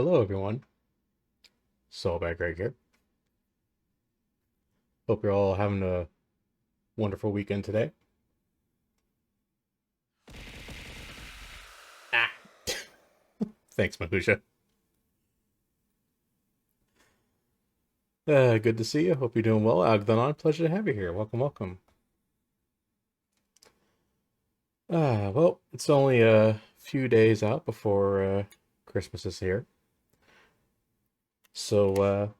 Hello, everyone. Soulbag Greg here. Hope you're all having a wonderful weekend today. Ah, thanks, Mahusha. Good to see you. Hope you're doing well. Agdanon, pleasure to have you here. Welcome, welcome. Well, it's only a few days out before Christmas is here. So,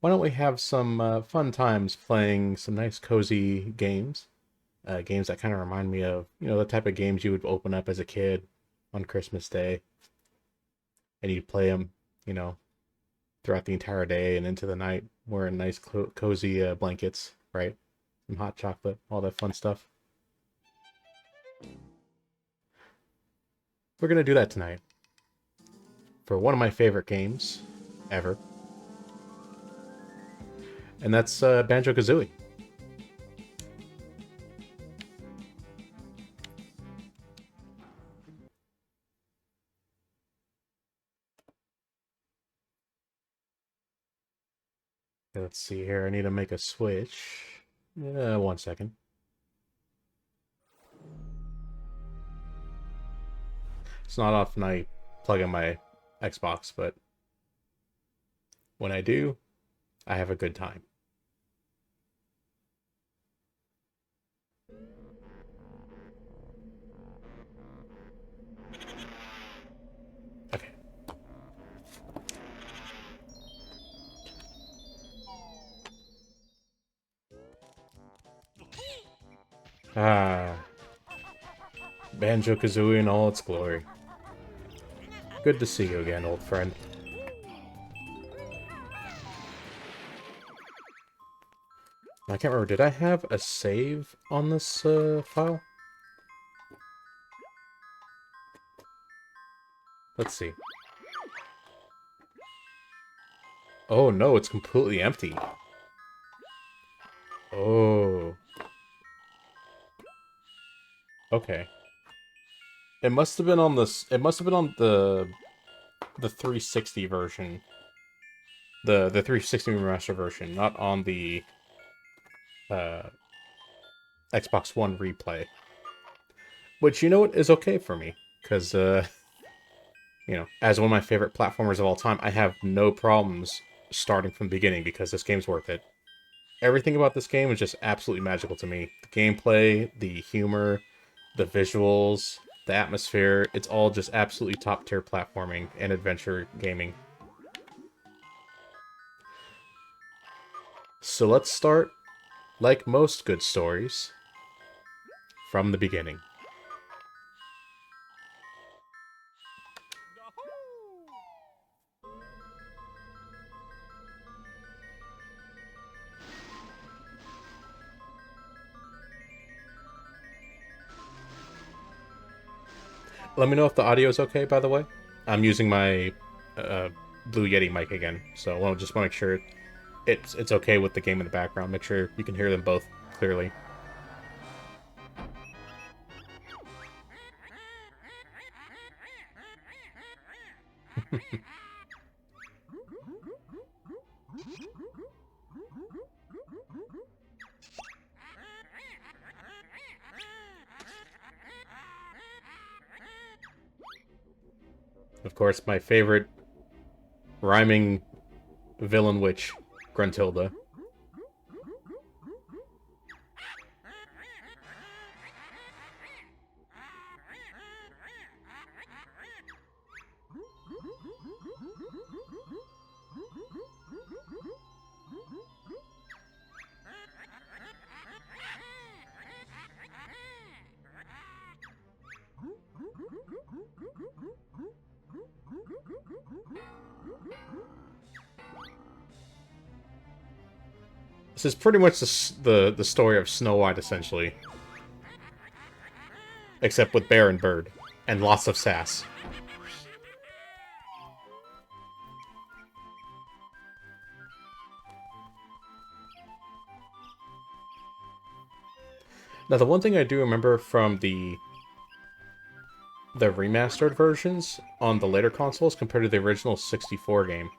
why don't we have some fun times playing some nice, cozy games? Games that kind of remind me of, the type of games you would open up as a kid on Christmas Day, and you'd play them, you know, throughout the entire day and into the night, wearing nice, cozy blankets, right? Some hot chocolate, all that fun stuff. We're gonna do that tonight for one of my favorite games ever, and that's Banjo-Kazooie. Let's see here. I need to make a switch. 1 second. It's not often I plug in my Xbox, but when I do, I have a good time. Okay. Ah, Banjo-Kazooie in all its glory. Good to see you again, old friend. I can't remember, did I have a save on this file? Let's see. Oh no, it's completely empty. Oh. Okay. It must have been on this. It must have been on the 360 version. The 360 remaster version, not on the uh Xbox One replay. Which, you know what, is okay for me. Because, as one of my favorite platformers of all time, I have no problems starting from the beginning because this game's worth it. Everything about this game is just absolutely magical to me. The gameplay, the humor, the visuals, the atmosphere, it's all just absolutely top tier platforming and adventure gaming. So let's start, like most good stories, from the beginning. Let me know if the audio is okay, by the way. I'm using my uh, Blue Yeti mic again, so I'll just want to make sure it's okay with the game in the background. Make sure you can hear them both clearly. Of course, my favorite rhyming villain witch, Gruntilda. This is pretty much the story of Snow White, essentially. Except with Bear and Bird. And lots of sass. Now, the one thing I do remember from the the remastered versions on the later consoles compared to the original 64 game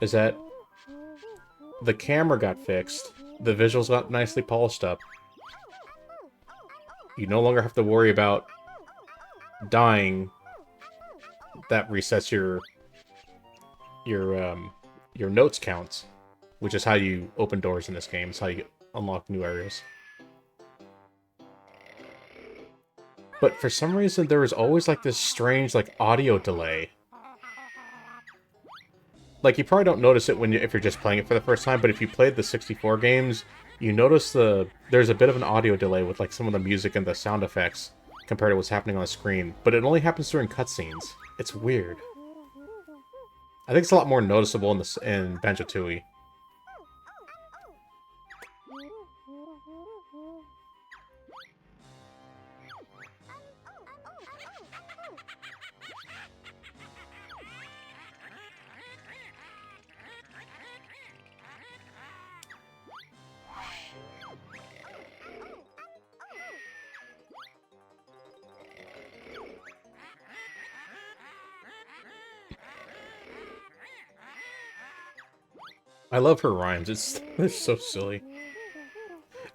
is that the camera got fixed, the visuals got nicely polished up. You no longer have to worry about dying. That resets your notes counts, which is how you open doors in this game. It's how you unlock new areas. But for some reason, there was always like this strange like audio delay. Like, you probably don't notice it if you're just playing it for the first time, but if you played the 64 games, you notice there's a bit of an audio delay with like some of the music and the sound effects compared to what's happening on the screen. But it only happens during cutscenes. It's weird. I think it's a lot more noticeable in Banjo-Tooie. I love her rhymes. They're so silly.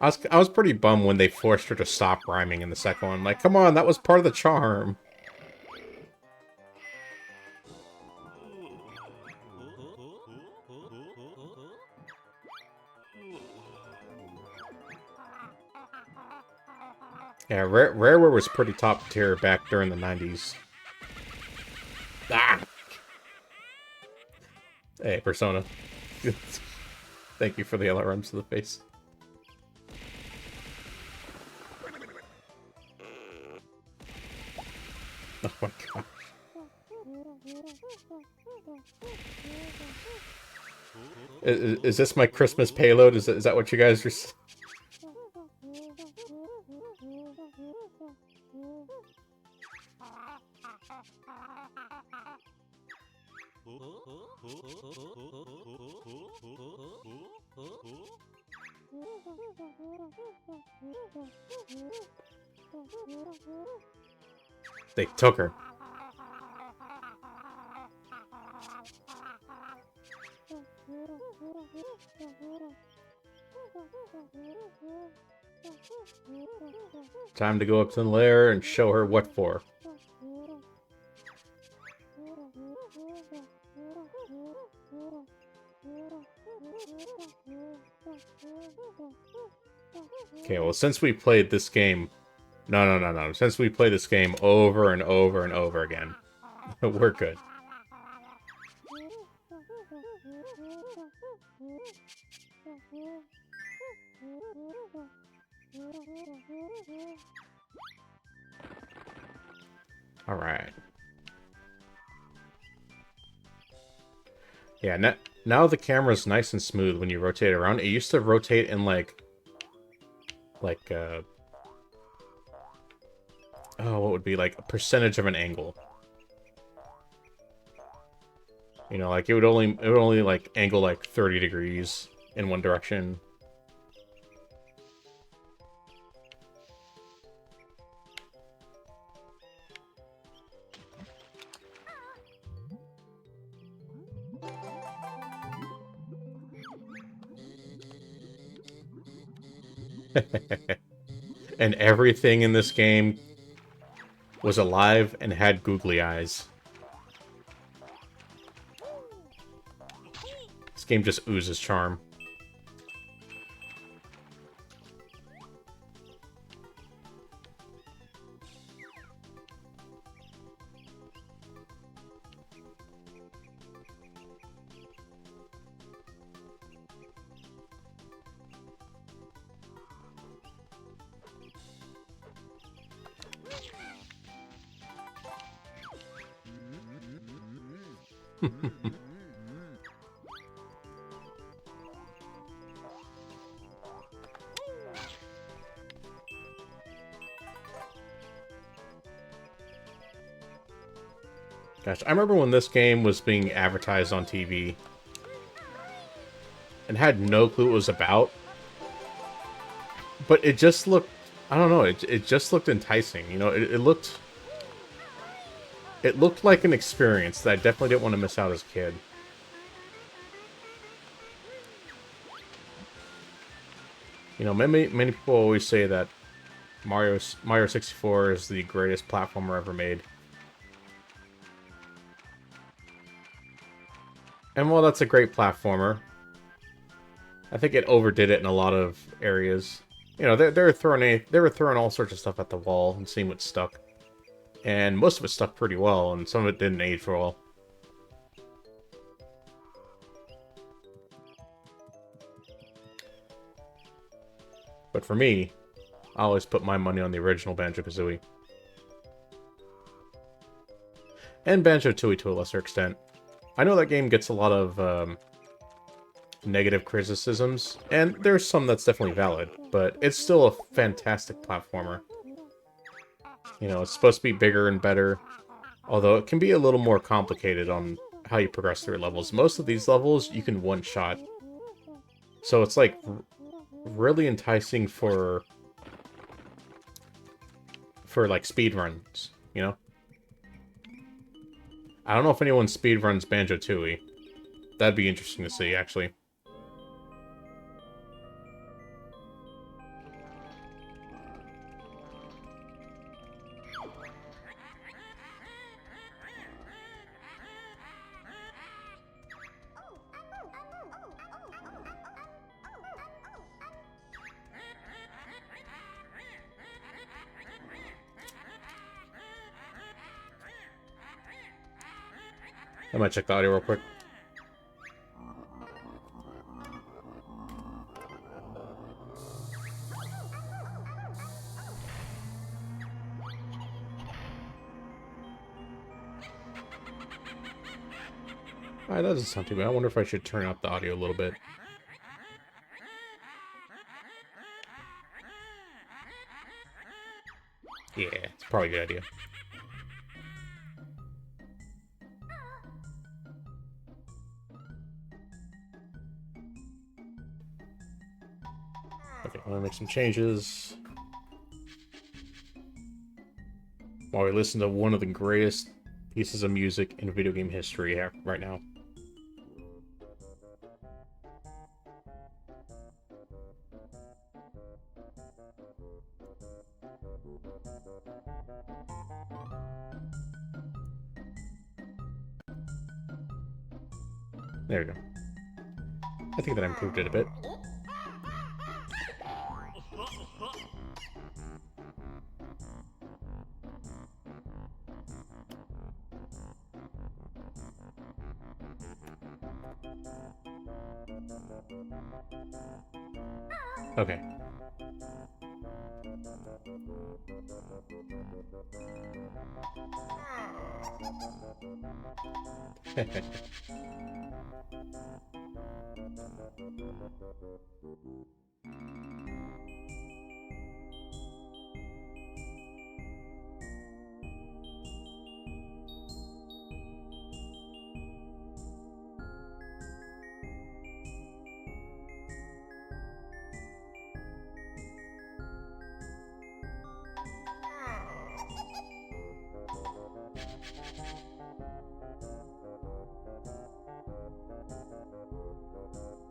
I was pretty bummed when they forced her to stop rhyming in the second one. Like, come on, that was part of the charm. Yeah, Rareware was pretty top tier back during the 90s. Ah! Hey, Persona. Thank you for the LRMs to the face. Oh my gosh. Is this my Christmas payload? Is that what you guys are... They took her. Time to go up to the lair and show her what for. Okay, well, since we played this game... No. Since we played this game over and over and over again, we're good. Alright. Yeah, now the camera's nice and smooth when you rotate it around. It used to rotate in oh, what would be like a percentage of an angle? You know, like it would only like angle like 30 degrees in one direction. And everything in this game was alive and had googly eyes. This game just oozes charm. Gosh, I remember when this game was being advertised on TV and had no clue what it was about. But it just looked I don't know, it just looked enticing. You know, it looked like an experience that I definitely didn't want to miss out as a kid. You know, many people always say that Mario 64 is the greatest platformer ever made. And while that's a great platformer, I think it overdid it in a lot of areas. You know, they were throwing all sorts of stuff at the wall and seeing what stuck. And most of it stuck pretty well, and some of it didn't age well. But for me, I always put my money on the original Banjo-Kazooie. And Banjo-Tooie to a lesser extent. I know that game gets a lot of negative criticisms, and there's some that's definitely valid, but it's still a fantastic platformer. You know, it's supposed to be bigger and better, although it can be a little more complicated on how you progress through levels. Most of these levels, you can one-shot. So it's, like, really enticing for like, speedruns, you know? I don't know if anyone speedruns Banjo-Tooie. That'd be interesting to see, actually. I might check the audio real quick. Alright, that doesn't sound too bad. I wonder if I should turn up the audio a little bit. Yeah, it's probably a good idea. Okay, I'm gonna make some changes. While we listen to one of the greatest pieces of music in video game history right now. There we go. I think that I improved it a bit. Okay.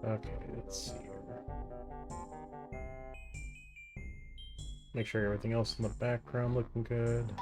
Okay, let's see here. Make sure everything else in the background looking good.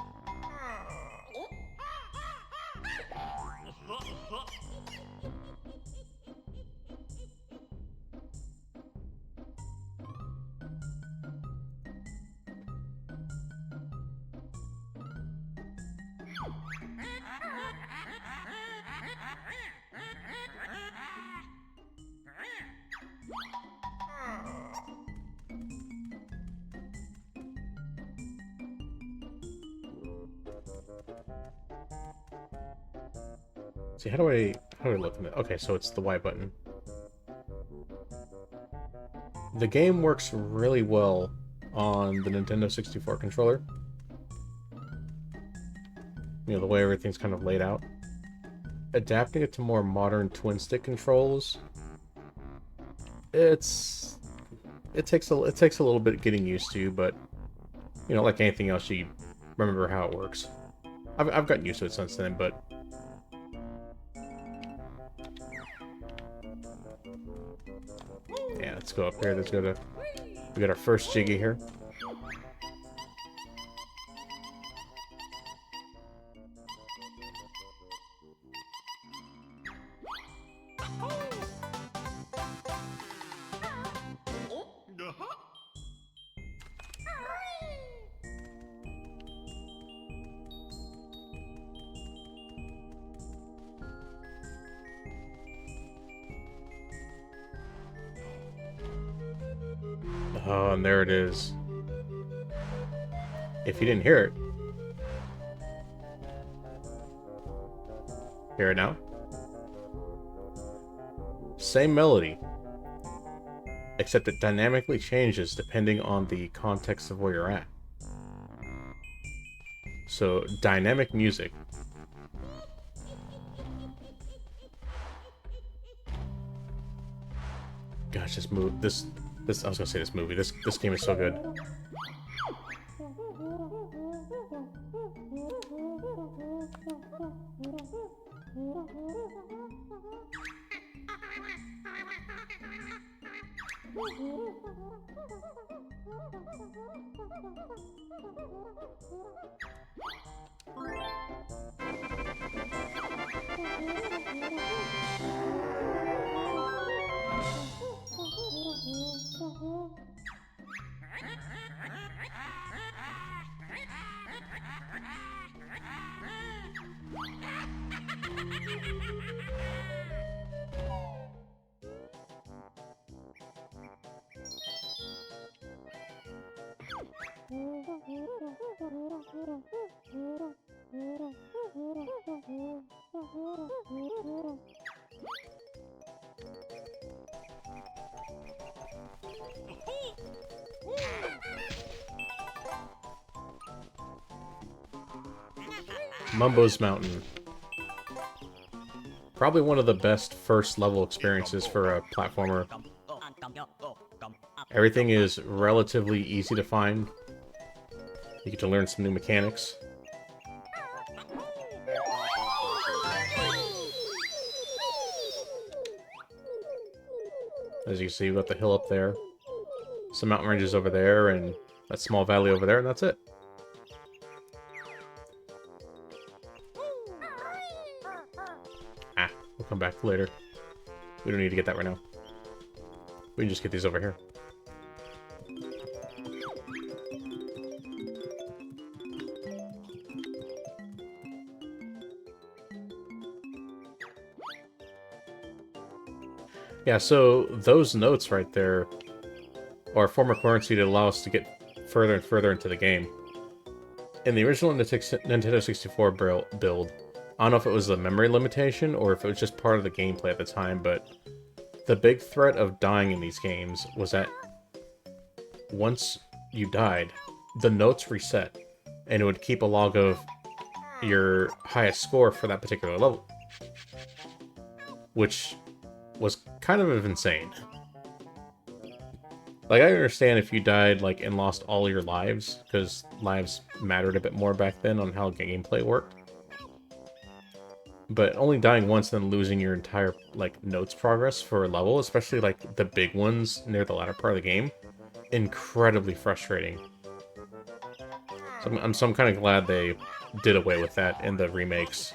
See, how do I look at it? Okay, so it's the Y button. The game works really well on the Nintendo 64 controller. You know, the way everything's kind of laid out. Adapting it to more modern twin-stick controls, it takes a little bit getting used to, but You know, like anything else, you remember how it works. I've gotten used to it since then, but yeah, let's go up here. Let's go to. We got our first Jiggy here. Oh, and there it is. If you didn't hear it, hear it now. Same melody, except it dynamically changes depending on the context of where you're at. So, dynamic music. Gosh, this I was gonna say this movie. This game is so good. Mumbo's Mountain. Probably one of the best first level experiences for a platformer. Everything is relatively easy to find. You get to learn some new mechanics. As you can see, we've got the hill up there, some mountain ranges over there, and that small valley over there, and that's it. We'll come back later. We don't need to get that right now. We can just get these over here. Yeah, so those notes right there are a form of currency that allow us to get further and further into the game. In the original Nintendo 64 build, I don't know if it was a memory limitation or if it was just part of the gameplay at the time, but the big threat of dying in these games was that once you died, the notes reset, and it would keep a log of your highest score for that particular level. Which was kind of insane. Like, I understand if you died, like, and lost all your lives, because lives mattered a bit more back then on how gameplay worked. But only dying once, then losing your entire, like, notes progress for a level, especially, like, the big ones near the latter part of the game, incredibly frustrating. So I'm kind of glad they did away with that in the remakes.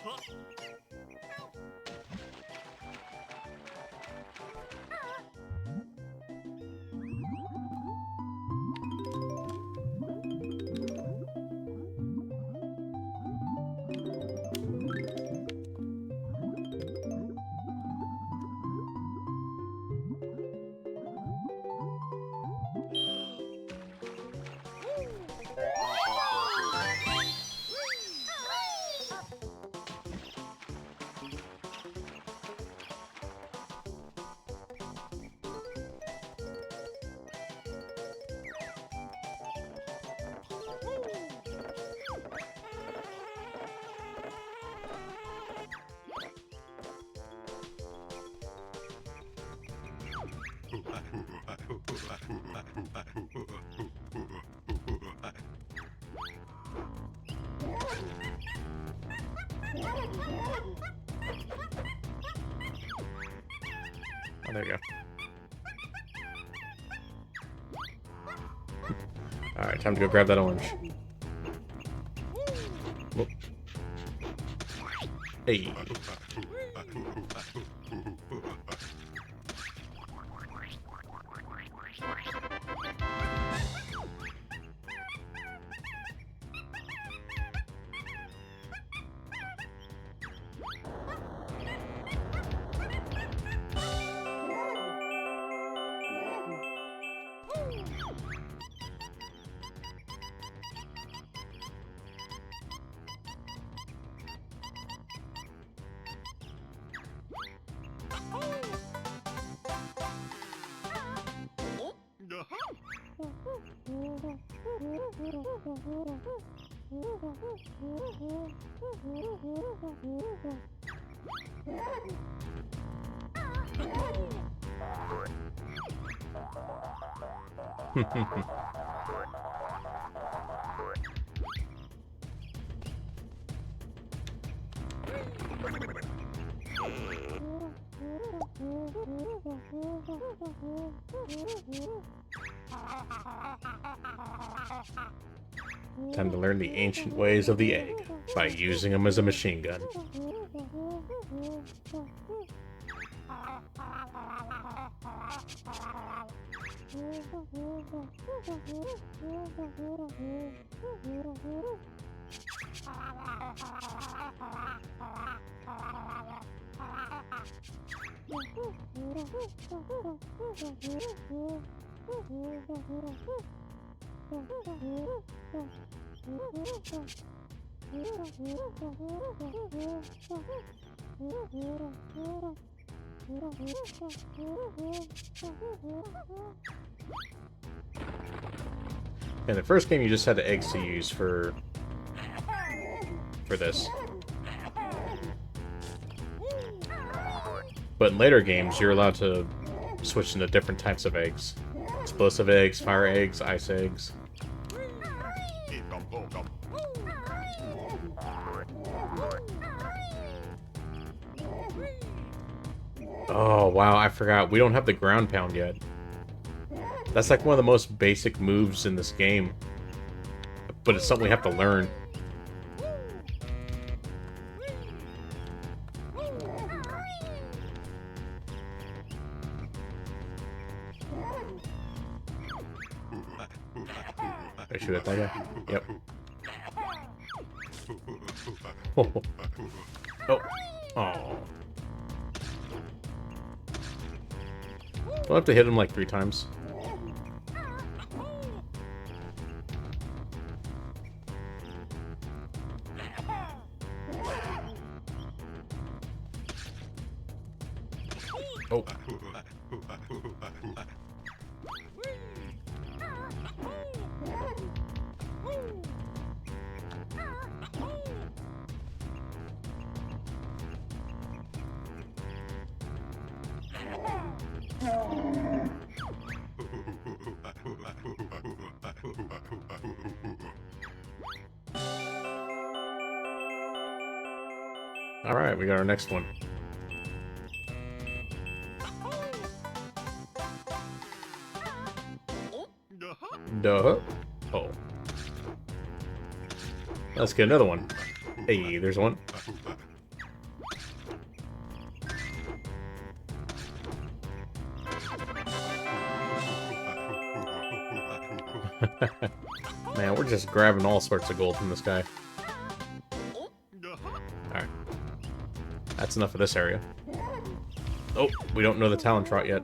Oh, there you go. Alright, time to go grab that orange. Whoop. Hey. Time to learn the ancient ways of the egg by using them as a machine gun. In the first game, you just had the eggs to use for this. But in later games, you're allowed to switch into different types of eggs. Explosive eggs, fire eggs, ice eggs. Oh, wow, I forgot. We don't have the ground pound yet. That's like one of the most basic moves in this game. But it's something we have to learn. I shoot at that guy? Yep. Oh. Oh. Oh. I'll have to hit him like 3 times. Oh. Alright, we got our next one. Duh. Oh. Let's get another one. Hey, there's one. Man, we're just grabbing all sorts of gold from this guy. Alright. That's enough of this area. Oh, we don't know the talent trot yet.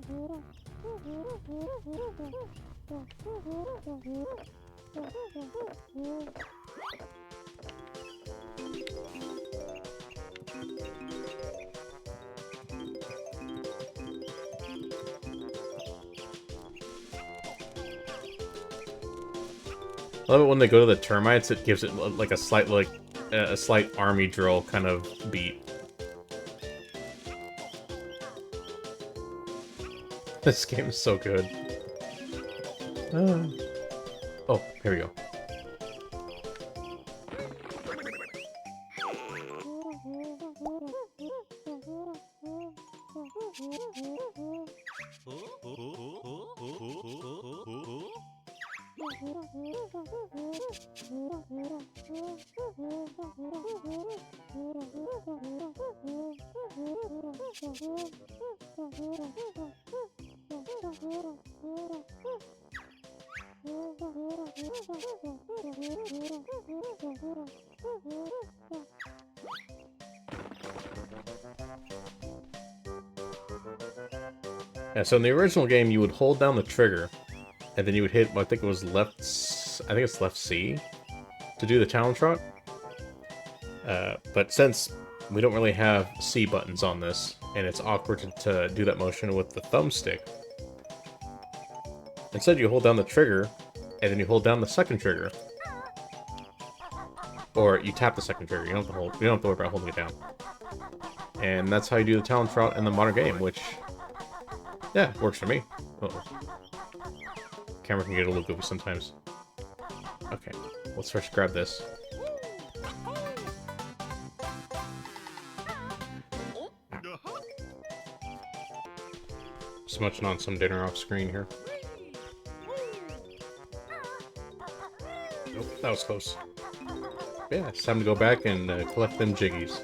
I love it when they go to the termites, it gives it like a slight army drill kind of beat. This game is so good. Oh, here we go. Yeah, so in the original game, you would hold down the trigger, and then you would hit, I think it was left, I think it's left C, to do the challenge trot. But since we don't really have C buttons on this, and it's awkward to do that motion with the thumbstick, instead you hold down the trigger, and then you hold down the second trigger. Or you tap the second trigger, you don't have to worry about holding it down. And that's how you do the challenge trot in the modern game, which, yeah, works for me. Uh-oh. Camera can get a little goofy sometimes. Okay, let's first grab this. Just munching on some dinner off screen here. Nope, that was close. Yeah, it's time to go back and collect them jiggies.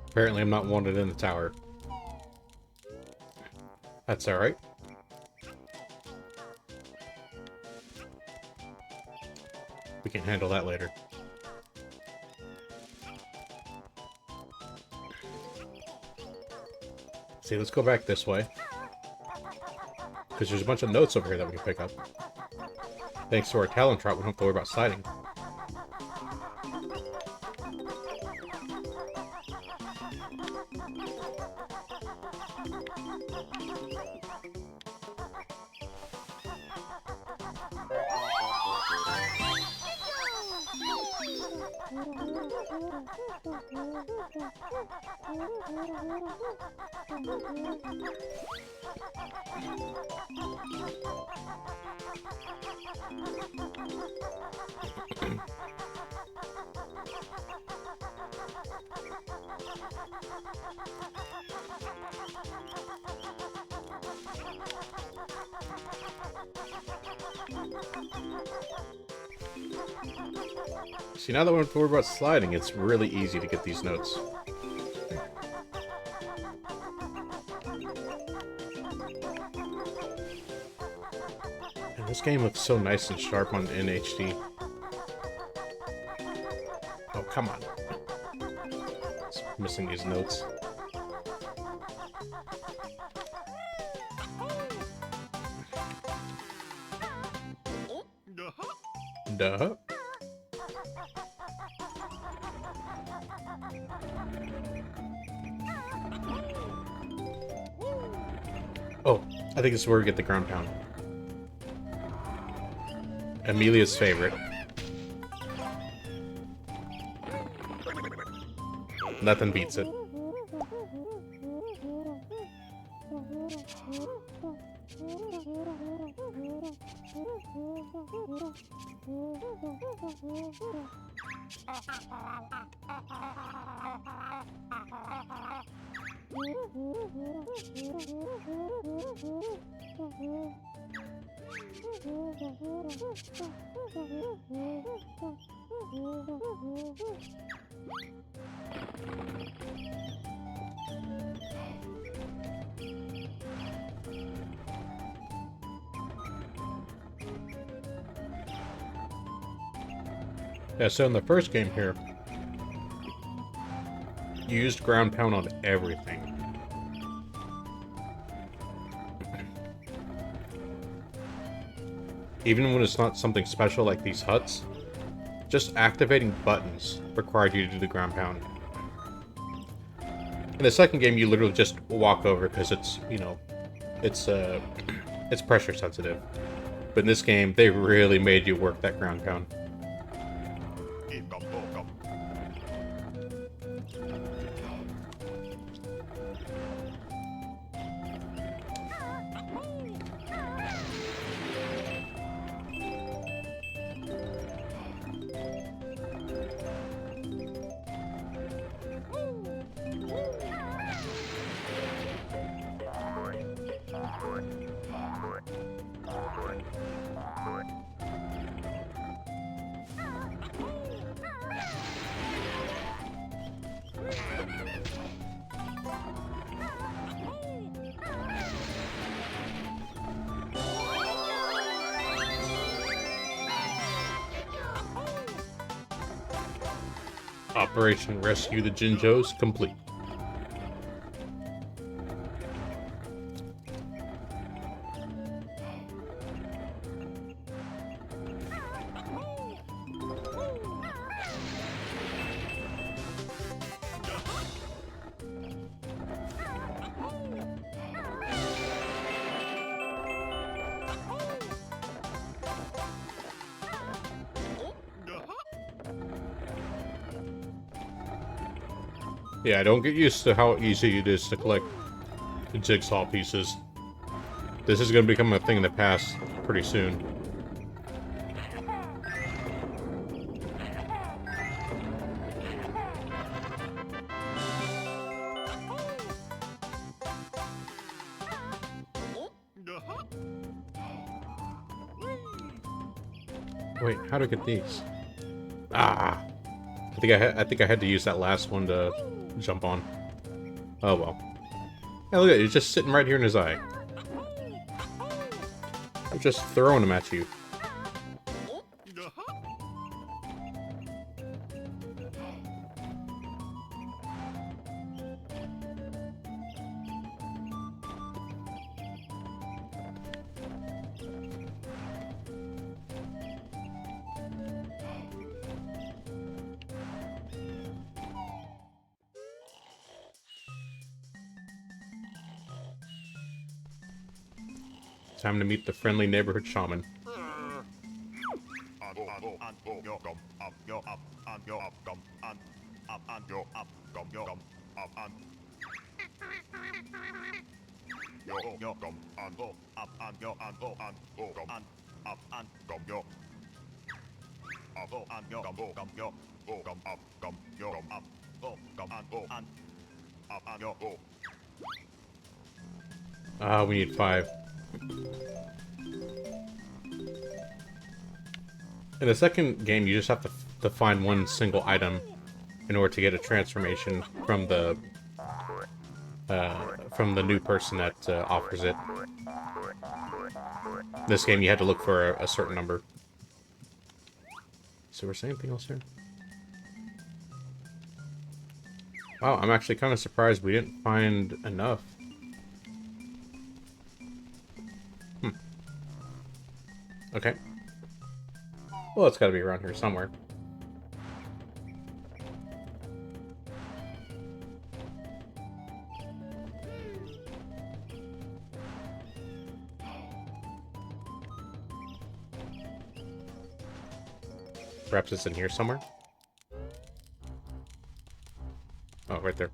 Apparently I'm not wanted in the tower. That's alright. We can handle that later. See, let's go back this way. Because there's a bunch of notes over here that we can pick up. Thanks to our talent trot, we don't have to worry about sliding. See, now that we don't have to worry about sliding, it's really easy to get these notes. And this game looks so nice and sharp in HD. Oh, come on. It's missing these notes. Duh. Oh, I think this is where we get the ground pound. Amelia's favorite. Nothing beats it. Yeah, so in the first game here, you used ground pound on everything. even when it's not something special like these huts, just activating buttons required you to do the ground pound. In the second game, you literally just walk over because it's, you know, it's pressure sensitive. But in this game, they really made you work that ground pound. Operation Rescue the Jinjos complete. Yeah, don't get used to how easy it is to collect jigsaw pieces. This is going to become a thing in the past pretty soon. Wait, how do I get these? Ah! I think I had to use that last one to jump on. Oh well. Hey, look at it, he's just sitting right here in his eye. I'm just throwing him at you. Time to meet the friendly neighborhood shaman. Ah, we need 5. In the second game, you just have to find one single item in order to get a transformation from the new person that offers it. This game, you had to look for a certain number. So, is there anything else here? Wow, I'm actually kind of surprised we didn't find enough. Okay. Well, it's got to be around here somewhere. Perhaps it's in here somewhere? Oh, right there.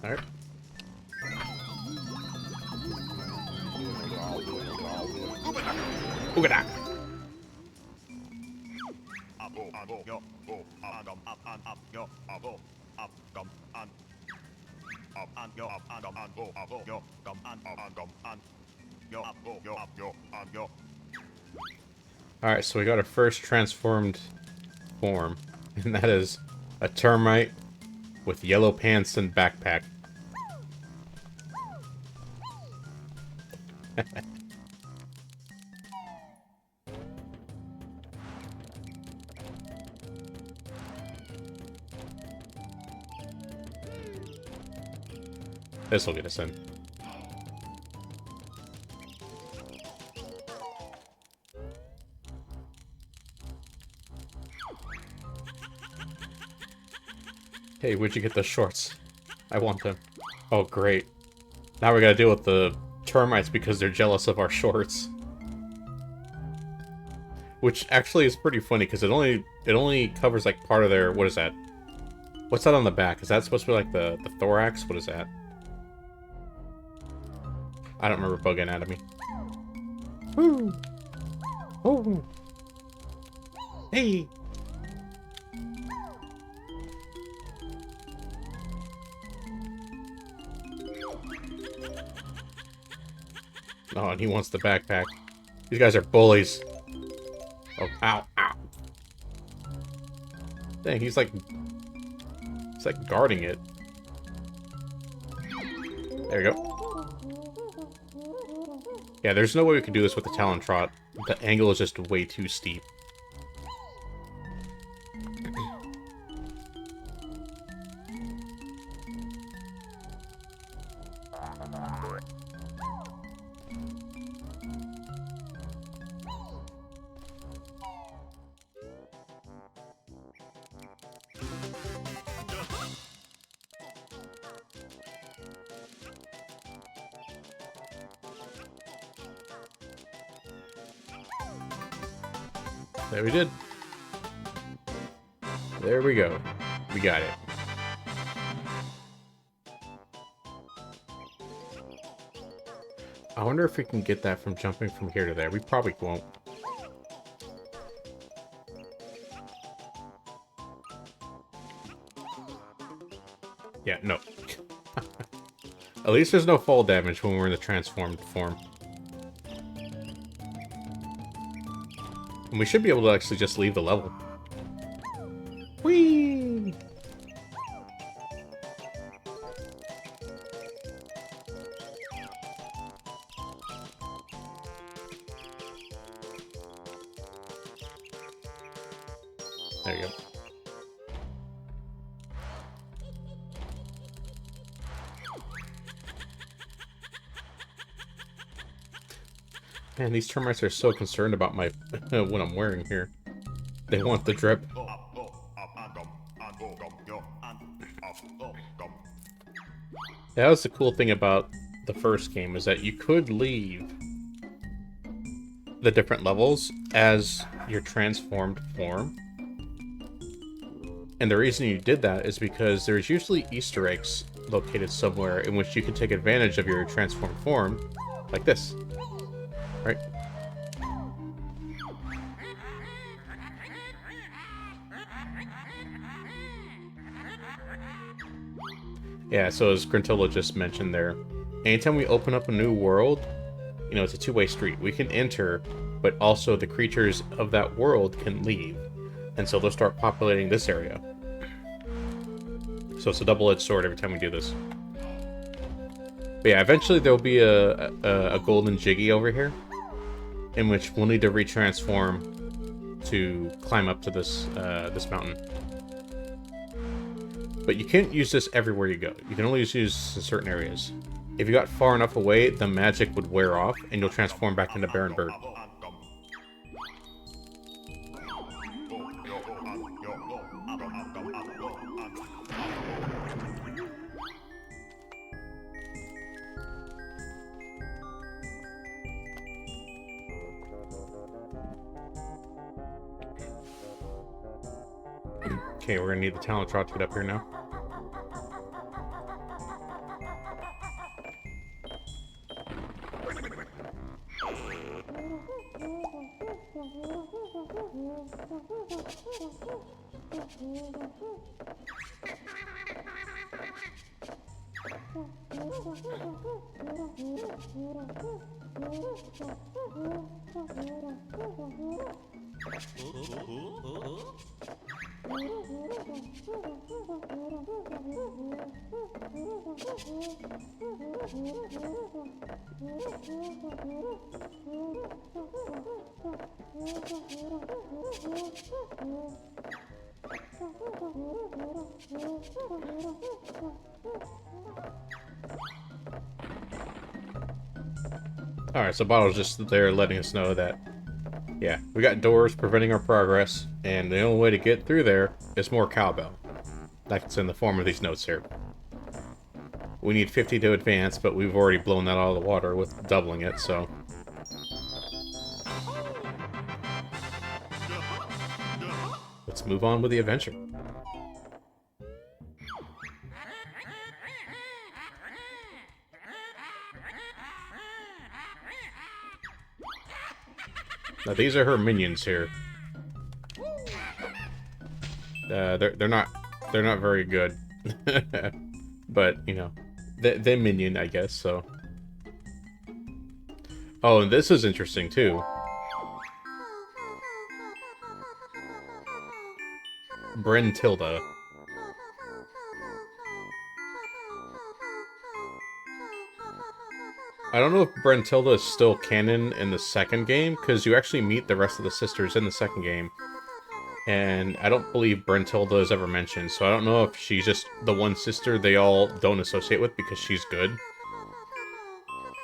Alright. Oogada! Alright, so we got our first transformed form, and that is a termite with yellow pants and backpack. This will get us in. Hey, where'd you get those shorts? I want them. Oh, great. Now we gotta deal with the termites because they're jealous of our shorts. Which actually is pretty funny because it only covers like part of their... What is that? What's that on the back? Is that supposed to be like the thorax? What is that? I don't remember bug anatomy. Woo! Oh! Hey! Oh, and he wants the backpack. These guys are bullies. Oh, ow, ow. Dang, he's like guarding it. There we go. Yeah, there's no way we can do this with the Talon Trot. The angle is just way too steep. There we did. There we go. We got it. I wonder if we can get that from jumping from here to there. We probably won't. Yeah, no. At least there's no fall damage when we're in the transformed form. And we should be able to actually just leave the level. Whee! There you go. Man, these termites are so concerned about my what I'm wearing here. They want the drip. That was the cool thing about the first game, is that you could leave the different levels as your transformed form. And the reason you did that is because there's usually Easter eggs located somewhere in which you can take advantage of your transformed form, like this. Right? Yeah, so as Gruntillo just mentioned there, anytime we open up a new world, you know, it's a two-way street. We can enter, but also the creatures of that world can leave. And so they'll start populating this area. So it's a double-edged sword every time we do this. But yeah, eventually there'll be a golden Jiggy over here, in which we'll need to retransform to climb up to this this mountain. But you can't use this everywhere you go. You can only use this in certain areas. If you got far enough away, the magic would wear off, and you'll transform back into Baron Bird. Okay, we're gonna need the Talon Trot to get up here now. Alright, so Bottle's just there letting us know that, yeah, we got doors preventing our progress, and the only way to get through there is more cowbell. That's in the form of these notes here. We need 50 to advance, but we've already blown that out of the water with doubling it, so... let's move on with the adventure. Now these are her minions here. They're not very good, but you know, they're minion, I guess. So. Oh, and this is interesting too. Brentilda. I don't know if Brentilda is still canon in the second game, because you actually meet the rest of the sisters in the second game. And I don't believe Brentilda is ever mentioned, so I don't know if she's just the one sister they all don't associate with because she's good.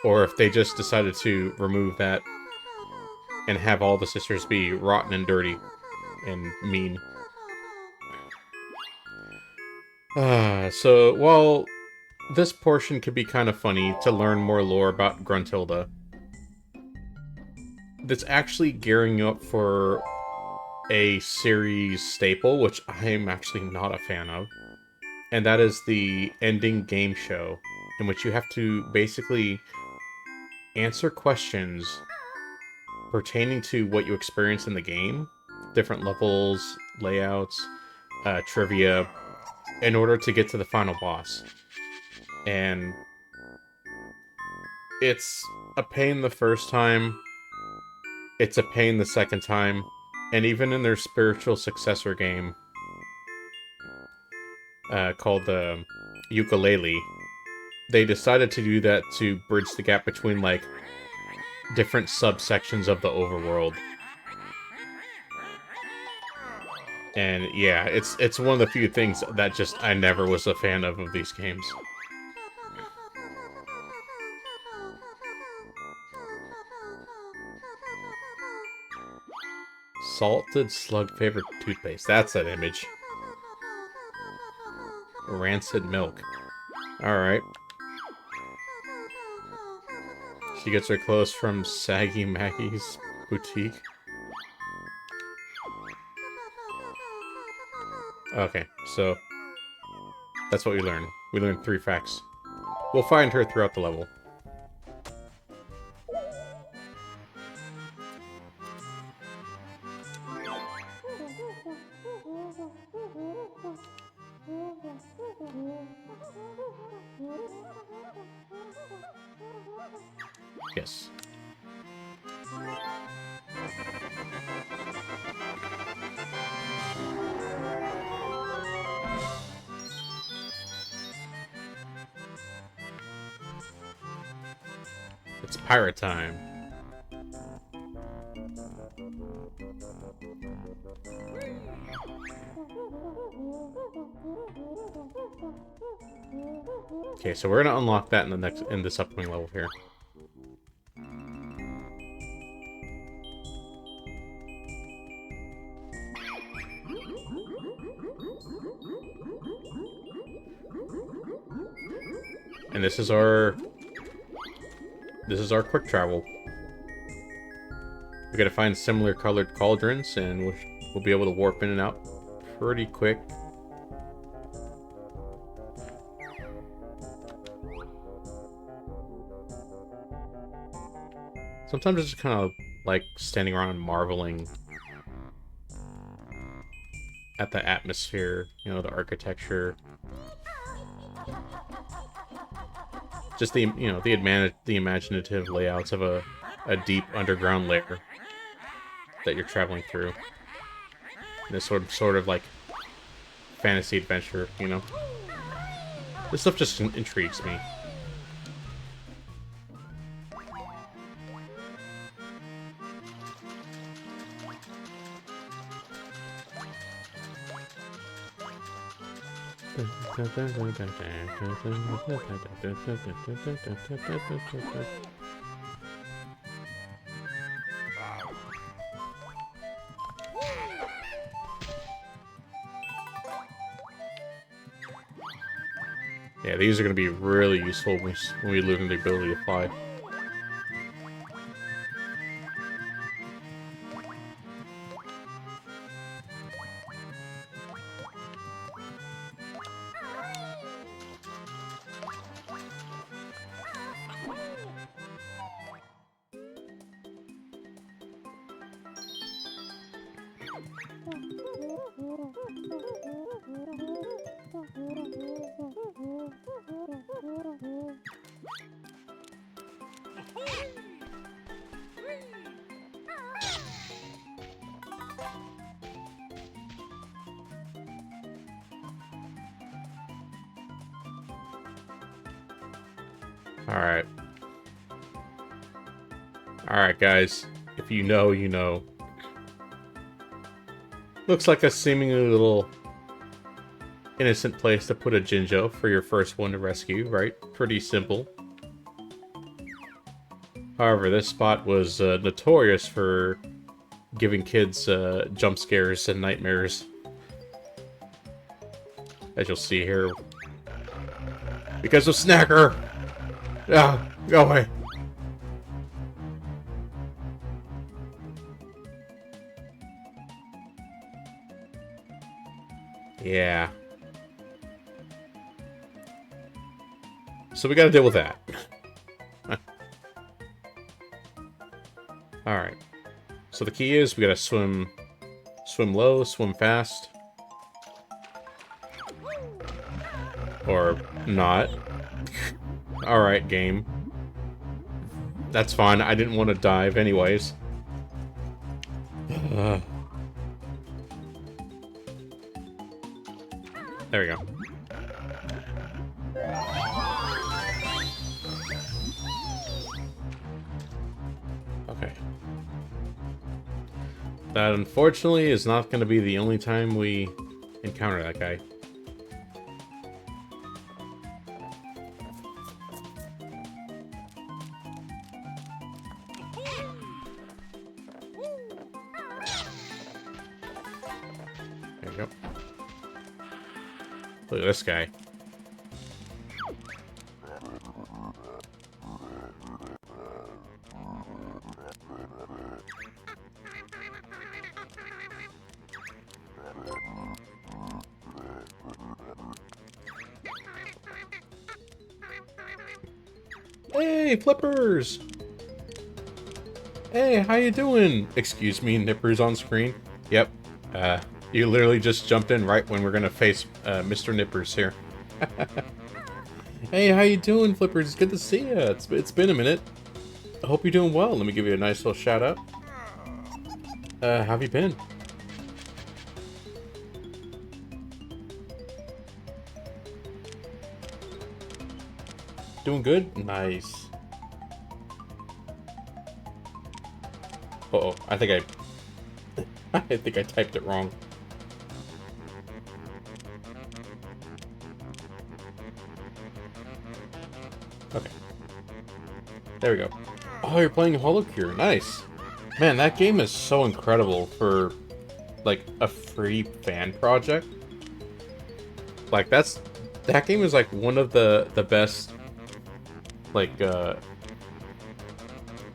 Or if they just decided to remove that and have all the sisters be rotten and dirty and mean. So, while this portion could be kind of funny to learn more lore about Gruntilda, that's actually gearing up for a series staple, which I'm actually not a fan of. And that is the ending game show, in which you have to basically answer questions pertaining to what you experience in the game, different levels, layouts, trivia, in order to get to the final boss. And it's a pain the first time, it's a pain the second time, and even in their spiritual successor game, called the Ukulele, they decided to do that to bridge the gap between, like, different subsections of the overworld. And yeah, it's one of the few things that just I never was a fan of these games. Salted slug favorite toothpaste. That's an image. Rancid milk. Alright. She gets her clothes from Saggy Maggie's boutique. Okay, so that's what we learned. We learned 3 facts. We'll find her throughout the level. Yes. It's pirate time. Okay, so we're gonna unlock that in this upcoming level here. And this is our quick travel. We gotta find similar colored cauldrons, and we'll be able to warp in and out pretty quick. Sometimes it's just kind of like standing around and marveling at the atmosphere, you know, the architecture. Just the the imaginative layouts of a deep underground lair that you're traveling through. This sort of like fantasy adventure, you know. This stuff just intrigues me. Yeah, these are going to be really useful when we lose the ability to fly. Alright. Alright, guys. If you know, you know. Looks like a seemingly little innocent place to put a Jinjo for your first one to rescue, right? Pretty simple. However, this spot was notorious for giving kids jump scares and nightmares. As you'll see here. Because of Snacker! Ah, go away. Yeah. So we gotta deal with that. Alright. So the key is we gotta swim low, swim fast. Or not. Alright, game. That's fine. I didn't want to dive anyways. There we go. Okay. That, unfortunately, is not going to be the only time we encounter that guy. There you go. Look at this guy. Hey, Flippers! Hey, how you doing? Excuse me, Nippers on screen. Yep. You literally just jumped in right when we're gonna face Mr. Nippers here. Hey, how you doing, Flippers? It's good to see you. It's been a minute. I hope you're doing well. Let me give you a nice little shout out. How have you been? Doing good? Nice. Uh-oh, I think I think I typed it wrong. Okay. There we go. Oh, you're playing Holocure. Nice. Man, that game is so incredible for, like, a free fan project. Like, that game is, like, one of the best, like,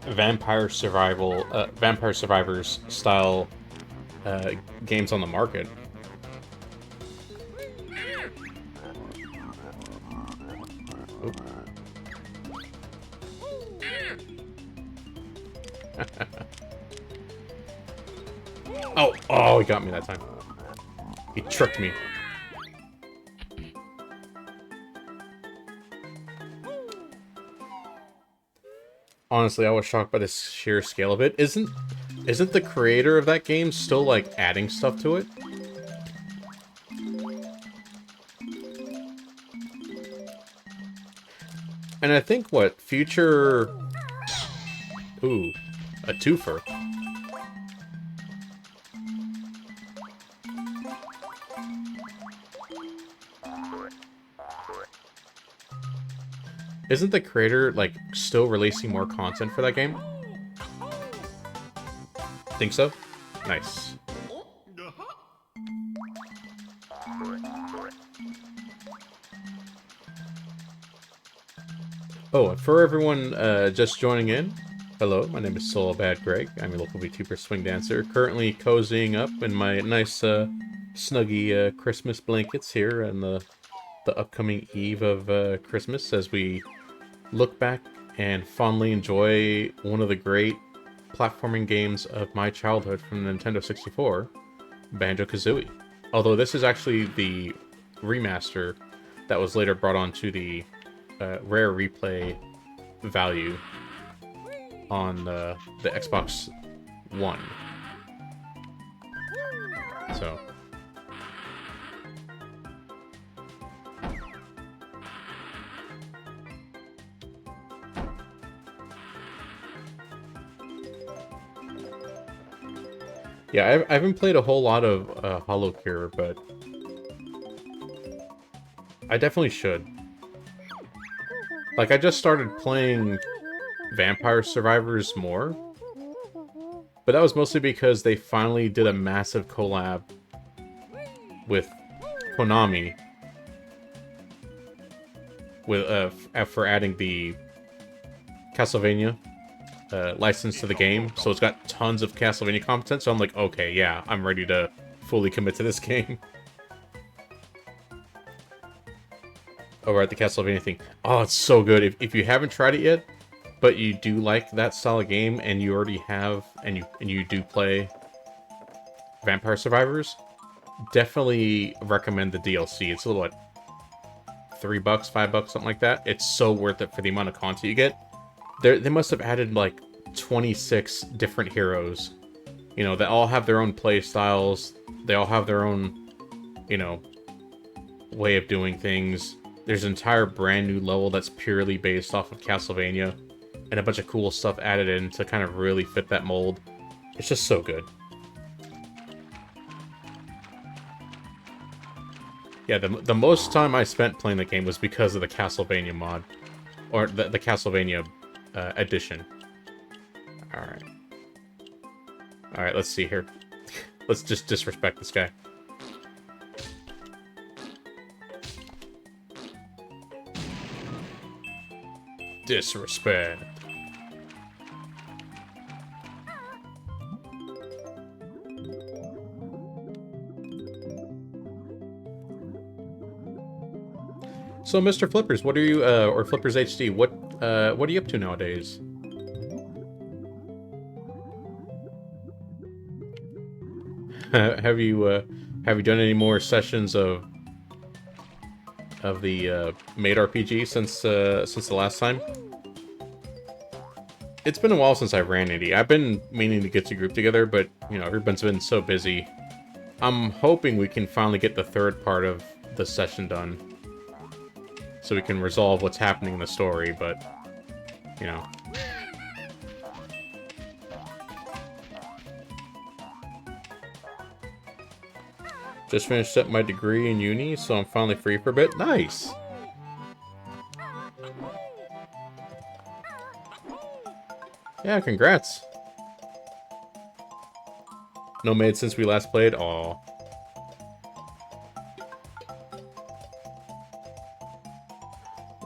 Vampire Survivors style games on the market. Oh, he got me that time. He tricked me. Honestly, I was shocked by the sheer scale of it. Isn't the creator of that game still, like, adding stuff to it? And I think, what, future... Ooh, a twofer. Isn't the creator, like, still releasing more content for that game? Think so? Nice. Oh, and for everyone just joining in, hello, my name is Soul Bad Greg. I'm your local VTuber swing dancer, currently cozying up in my nice, snuggy Christmas blankets here on the upcoming eve of Christmas as we look back and fondly enjoy one of the great platforming games of my childhood from the Nintendo 64, Banjo-Kazooie. Although this is actually the remaster that was later brought onto the rare replay value on the Xbox One. So... yeah, I haven't played a whole lot of Hollow Cure, but I definitely should. Like, I just started playing Vampire Survivors more, but that was mostly because they finally did a massive collab with Konami with for adding the Castlevania license to the game, so it's got tons of Castlevania content, so I'm like, okay, yeah, I'm ready to fully commit to this game. Oh, right, the Castlevania thing. Oh, it's so good. If you haven't tried it yet, but you do like that style of game, and you already have, and you do play Vampire Survivors, definitely recommend the DLC. It's a little, what, $3, $5, something like that. It's so worth it for the amount of content you get. They must have added, like, 26 different heroes, you know, that all have their own play styles. They all have their own, you know, way of doing things. There's an entire brand new level that's purely based off of Castlevania, and a bunch of cool stuff added in to kind of really fit that mold. It's just so good. Yeah, the most time I spent playing the game was because of the Castlevania mod, or the Castlevania edition. Alright. Alright, let's see here. Let's just disrespect this guy. Disrespect. So, Mr. Flippers, what are you, or Flippers HD, what are you up to nowadays? Have you done any more sessions of the Made RPG since the last time? It's been a while since I ran any. I've been meaning to get the group together, but, you know, everyone's been so busy. I'm hoping we can finally get the third part of the session done, so we can resolve what's happening in the story, but, you know. Just finished up my degree in uni, so I'm finally free for a bit. Nice! Yeah, congrats. No maid since we last played? Aw.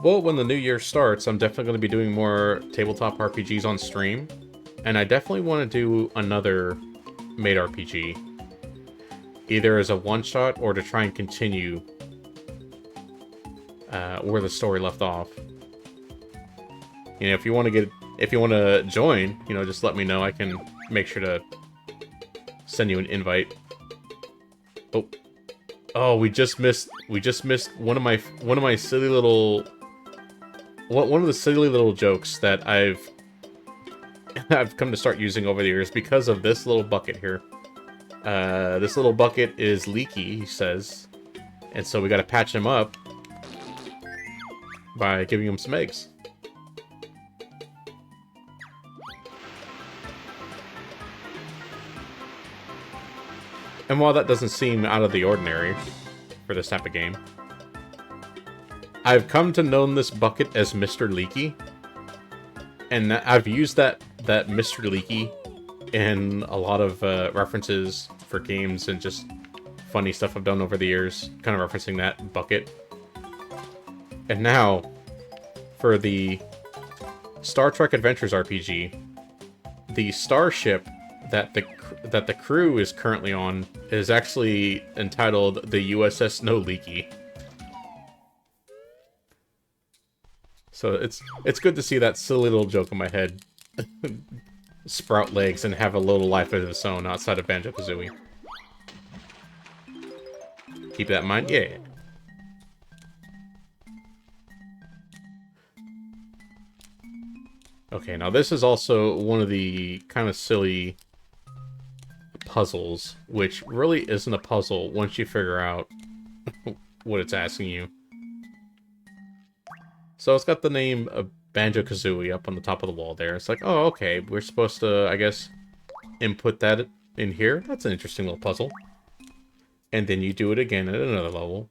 Well, when the new year starts, I'm definitely going to be doing more tabletop RPGs on stream. And I definitely want to do another maid RPG. Either as a one-shot or to try and continue where the story left off. You know, if you want to join, you know, just let me know. I can make sure to send you an invite. Oh, we just missed one of my silly little one of the silly little jokes that I've I've come to start using over the years because of this little bucket here. This little bucket is leaky, he says. And so we gotta patch him up by giving him some eggs. And while that doesn't seem out of the ordinary for this type of game, I've come to know this bucket as Mr. Leaky. And I've used that Mr. Leaky in a lot of references for games and just funny stuff I've done over the years, kind of referencing that bucket. And now, for the Star Trek Adventures RPG, the starship that the crew is currently on is actually entitled the USS No Leaky. So it's good to see that silly little joke in my head sprout legs and have a little life of its own outside of Banjo-Kazooie. Keep that in mind. Yeah. Okay, now this is also one of the kind of silly puzzles, which really isn't a puzzle once you figure out what it's asking you. So it's got the name of Banjo-Kazooie up on the top of the wall there. It's like, oh, okay, we're supposed to, I guess, input that in here. That's an interesting little puzzle. And then you do it again at another level.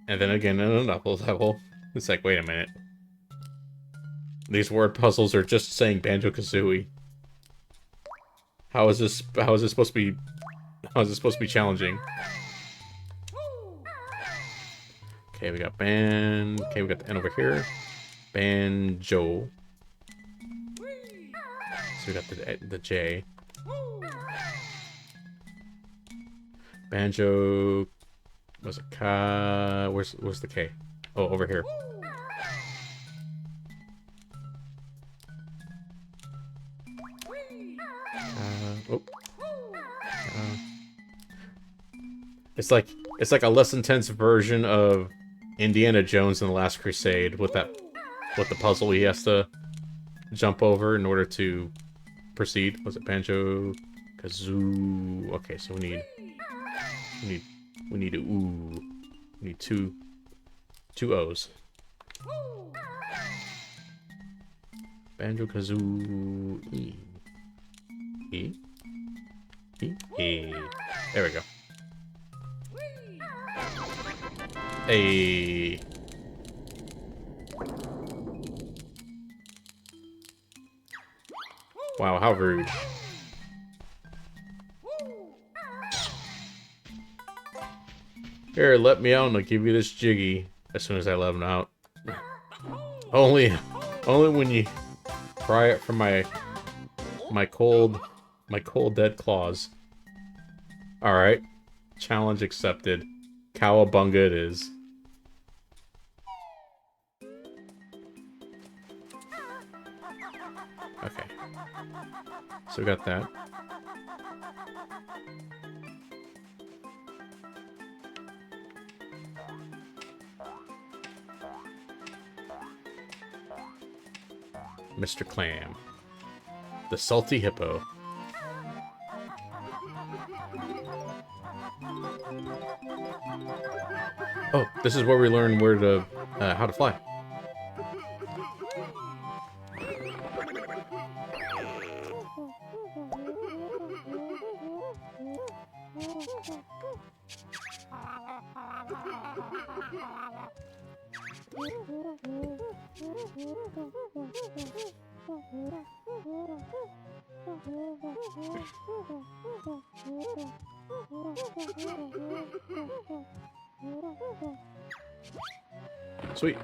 And then again at another level. It's like, wait a minute. These word puzzles are just saying Banjo-Kazooie. How is this supposed to be challenging? Okay, we got okay, we got the N over here. Banjo. So we got the J. Banjo. Was it Ka? Where's the K? Oh, over here. Oh. It's like a less intense version of Indiana Jones and the Last Crusade with the puzzle he has to jump over in order to proceed. Was it Banjo-Kazooie? Okay, so we need two O's. Banjo-Kazooie. E. There we go. Hey. Wow, how rude. Here, let me out and I'll give you this jiggy as soon as I let him out. Only when you pry it from my cold dead claws. Alright. Challenge accepted. Cowabunga it is. Okay. So we got that. Mr. Clam. The Salty Hippo. Oh, this is where we learn how to fly. Sweet.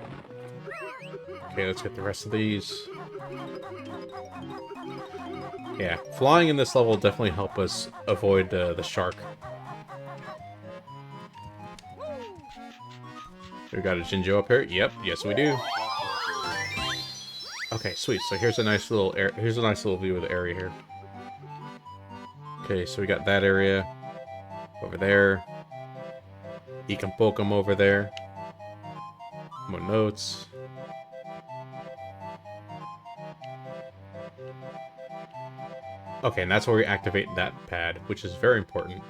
Okay, let's get the rest of these. Yeah, flying in this level will definitely help us avoid the shark. We got a Jinjo up here. Yep, yes we do. Okay, sweet. So here's a nice little view of the area here. Okay, so we got that area over there. You can poke them over there. More notes. Okay, and that's where we activate that pad, which is very important.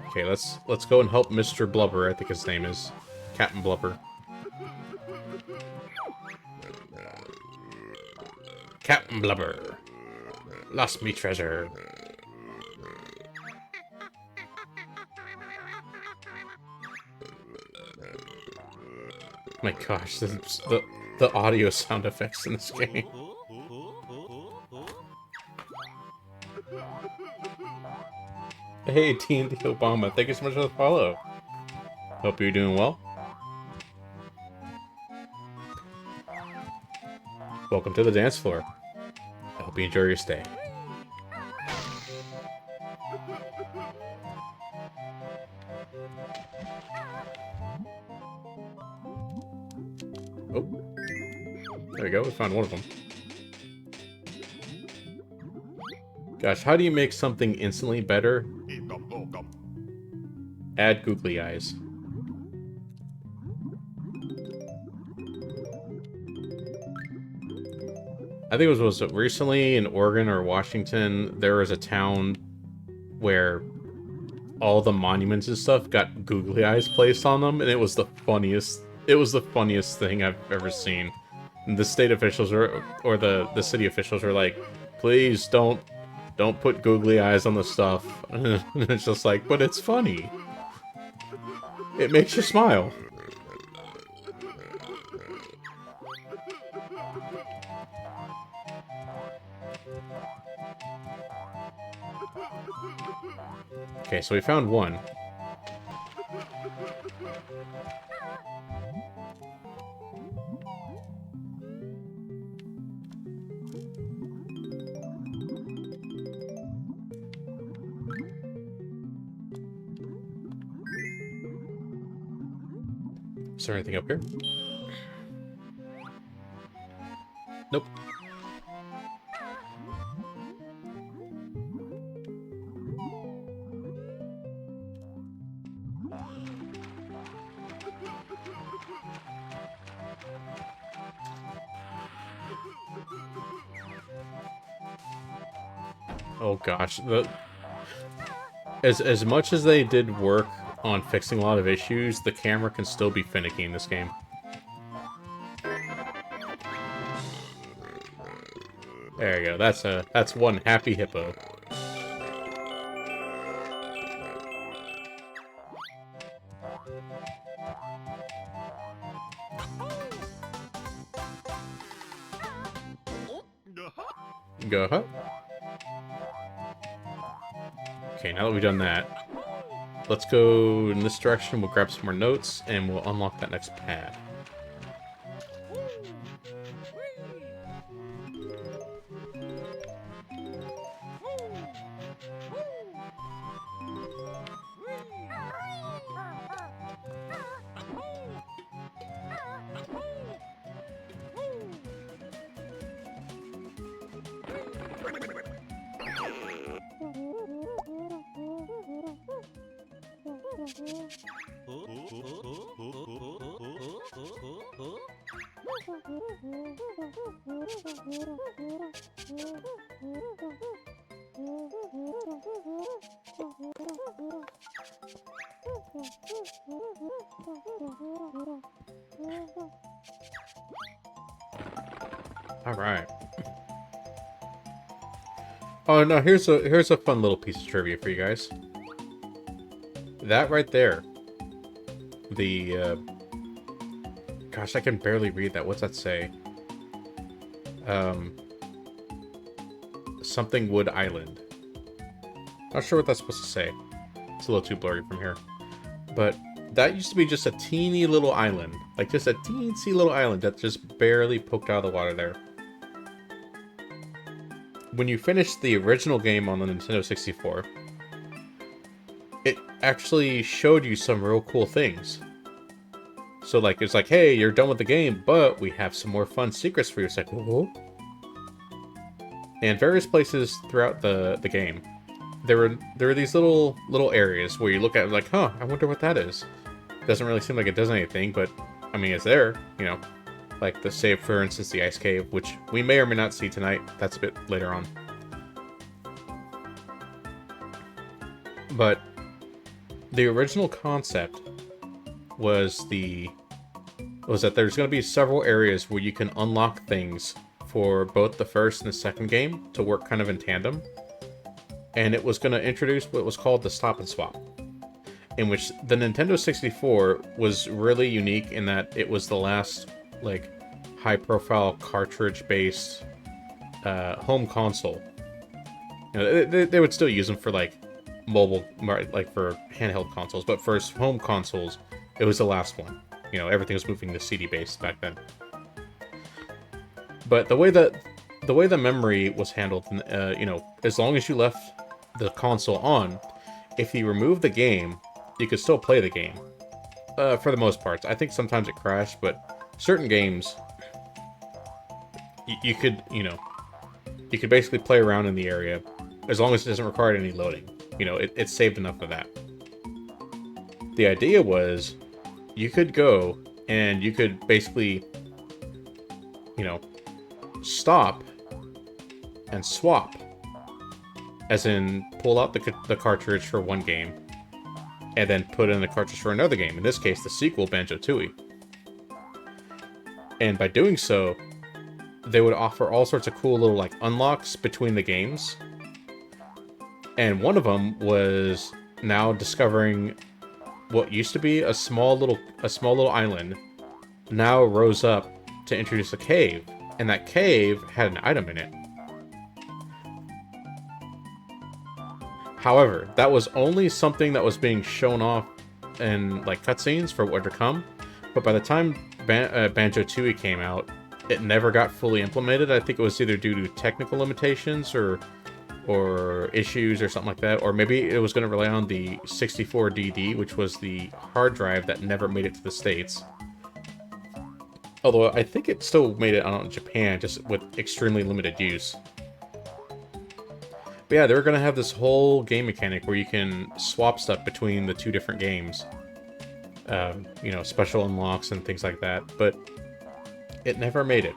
Okay, let's go and help Mr. Blubber, I think his name is. Captain Blubber. Captain Blubber. Lost me treasure. My gosh, the audio sound effects in this game. Hey, TNT Obama, thank you so much for the follow. Hope you're doing well. Welcome to the dance floor. I hope you enjoy your stay. Oh, there we go, we found one of them. Gosh, how do you make something instantly better? Add googly eyes. I think it was recently in Oregon or Washington, there was a town where all the monuments and stuff got googly eyes placed on them, and it was the funniest thing I've ever seen. And the state officials or the city officials were like, please don't put googly eyes on the stuff. And it's just like, but it's funny. It makes you smile. Okay, so we found one. Is there anything up here? Nope. Oh gosh, as much as they did work on fixing a lot of issues, the camera can still be finicky in this game. There you go. That's one happy hippo. Go, huh? Okay, now that we've done that, let's go in this direction. We'll grab some more notes, and we'll unlock that next pad. All right. Oh no, here's a fun little piece of trivia for you guys. That right there, the gosh, I can barely read that. What's that say? Something Wood Island. Not sure what that's supposed to say. It's a little too blurry from here. But that used to be just a teeny little island. Like just a teensy little island that just barely poked out of the water there. When you finished the original game on the Nintendo 64, it actually showed you some real cool things. So like, it's like, hey, you're done with the game, but we have some more fun secrets for you. It's like, whoa. And various places throughout the game, there were these little areas where you look at it like, huh, I wonder what that is. Doesn't really seem like it does anything, but I mean, it's there, you know. Like the save, for instance, the ice cave, which we may or may not see tonight. That's a bit later on. But the original concept was that there's going to be several areas where you can unlock things for both the first and the second game to work kind of in tandem. And it was going to introduce what was called the stop and swap, in which the Nintendo 64 was really unique in that it was the last, like, high-profile cartridge-based home console. You know, they would still use them for, like, mobile, like, for handheld consoles, but for home consoles, it was the last one. You know, everything was moving to CD-based back then. But the way the memory was handled, you know, as long as you left the console on, if you remove the game, you could still play the game. For the most part. I think sometimes it crashed, but certain games, you could basically play around in the area as long as it doesn't require any loading. You know, it saved enough of that. The idea was you could go and you could basically, you know, stop and swap. As in, pull out the cartridge for one game, and then put in the cartridge for another game. In this case, the sequel, Banjo-Tooie. And by doing so, they would offer all sorts of cool little, like, unlocks between the games. And one of them was now discovering what used to be a small little island now rose up to introduce a cave, and that cave had an item in it. However, that was only something that was being shown off in, like, cutscenes for what to come. But by the time Banjo-Tooie came out, it never got fully implemented. I think it was either due to technical limitations or issues or something like that. Or maybe it was going to rely on the 64DD, which was the hard drive that never made it to the States. Although I think it still made it out in Japan, just with extremely limited use. But yeah, they're going to have this whole game mechanic where you can swap stuff between the two different games. You know, special unlocks and things like that. But it never made it.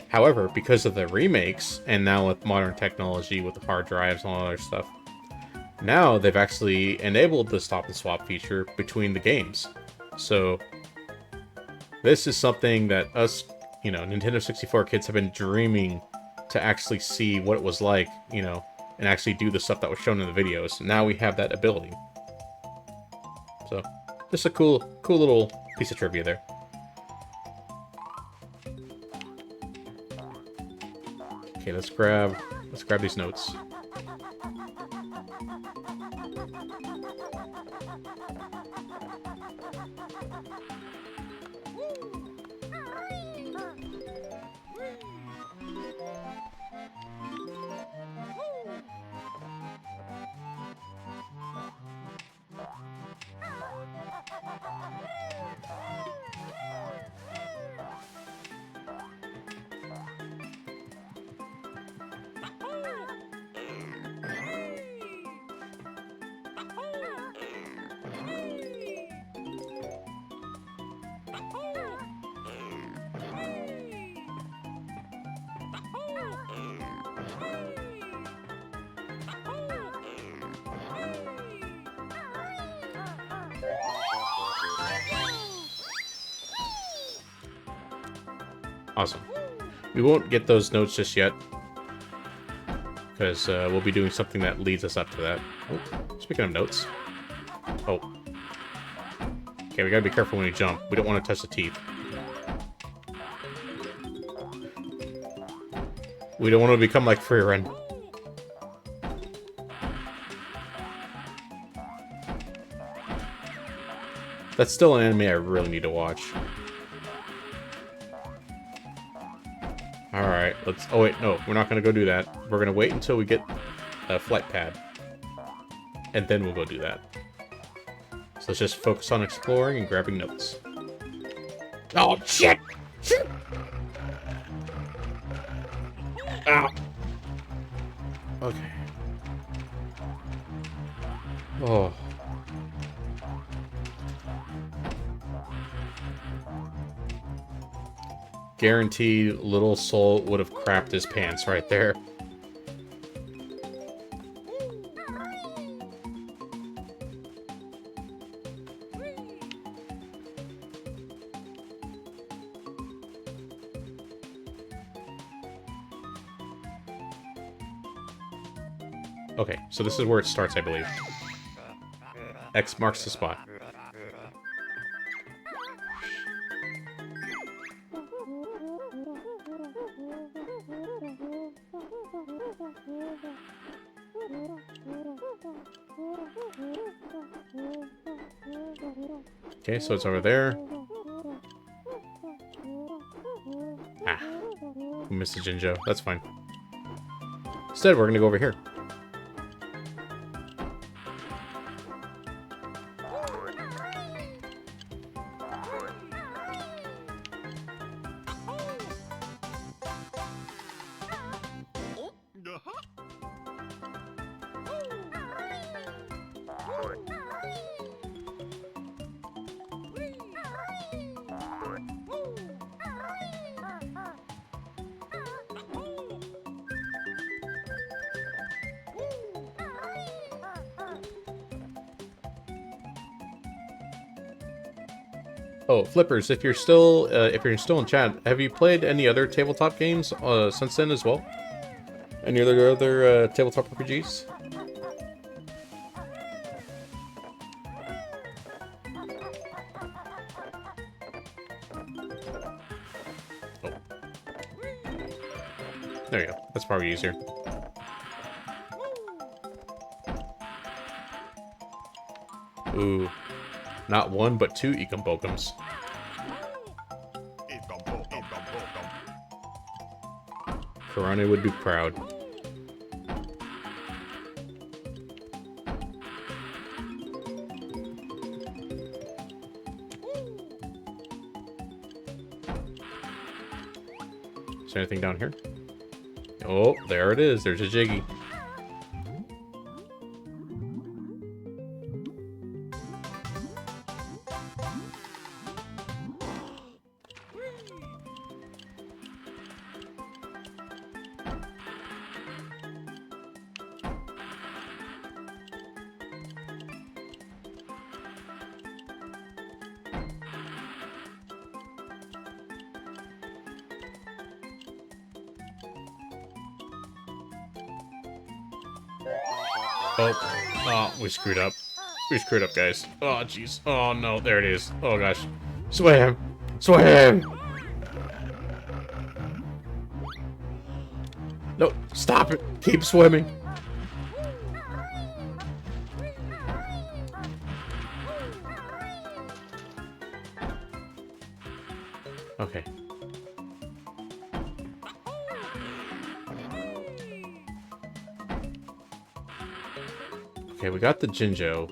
However, because of the remakes, and now with modern technology, with the hard drives and all that other stuff, now they've actually enabled the stop and swap feature between the games. So this is something that us, you know, Nintendo 64 kids have been dreaming to actually see what it was like, you know, and actually do the stuff that was shown in the videos. Now we have that ability. So, just a cool little piece of trivia there. Okay, let's grab these notes. Awesome. We won't get those notes just yet, because we'll be doing something that leads us up to that. Oh, speaking of notes. Oh. Okay, we gotta be careful when we jump. We don't want to touch the teeth. We don't want to become like Freerun. That's still an anime I really need to watch. Alright, let's... Oh wait, no, we're not gonna go do that. We're gonna wait until we get a flight pad. And then we'll go do that. So let's just focus on exploring and grabbing notes. Oh, shit! Shit! Ow! Okay. Oh. Guaranteed Little Soul would have crapped his pants right there. Okay, so this is where it starts, I believe. X marks the spot. Okay, so it's over there. Ah, we missed a Jinjo. That's fine. Instead, we're gonna go over here. Oh, Flippers, if you're still in chat, have you played any other tabletop games since then as well? Any other tabletop RPGs? Oh. There you go. That's probably easier. Ooh. Not one, but two Ikombokums. Karane would be proud. Is there anything down here? Oh, there it is. There's a Jiggy. Oh, we screwed up. We screwed up, guys. Oh, jeez. Oh, no. There it is. Oh, gosh. Swim! Swim! No, stop it. Keep swimming. Okay. Okay, we got the Jinjo.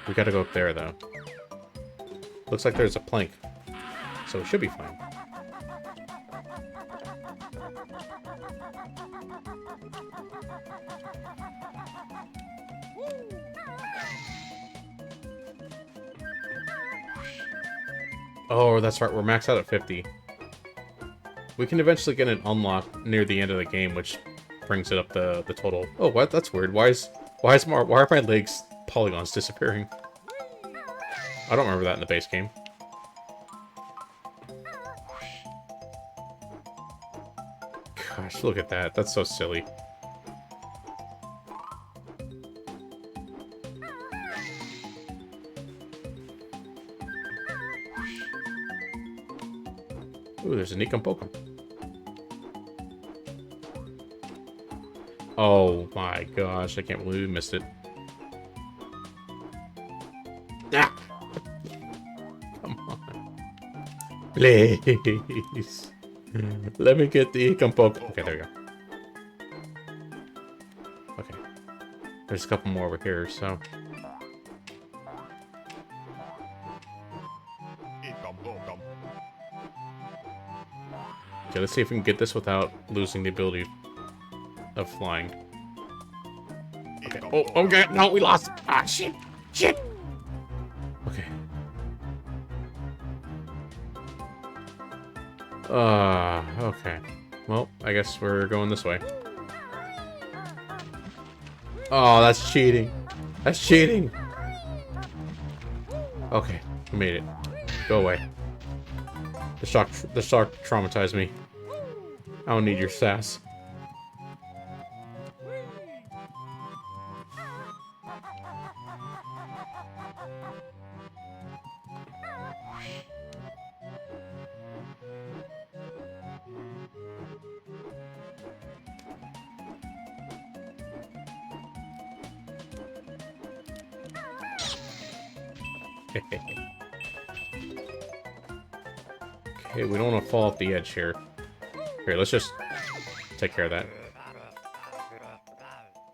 We gotta go up there, though. Looks like there's a plank. So it should be fine. Oh, that's right. We're maxed out at 50. We can eventually get an unlock near the end of the game, which brings it up the total. Oh, what? That's weird. Why are my legs polygons disappearing? I don't remember that in the base game. Gosh, look at that. That's so silly. Ooh, there's a Ikombokkum. Oh my gosh, I can't believe we missed it. Ah! Come on. Please. Let me get the Ikombokkum. Okay, there we go. Okay. There's a couple more over here, so... Okay, let's see if we can get this without losing the ability of flying. Okay. Oh, okay. No, we lost. Ah, shit. Shit. Okay. Okay. Well, I guess we're going this way. Oh, that's cheating. That's cheating. Okay, we made it. Go away. The shock traumatized me. I don't need your sass. Okay, we don't want to fall off the edge here. Here, let's just take care of that.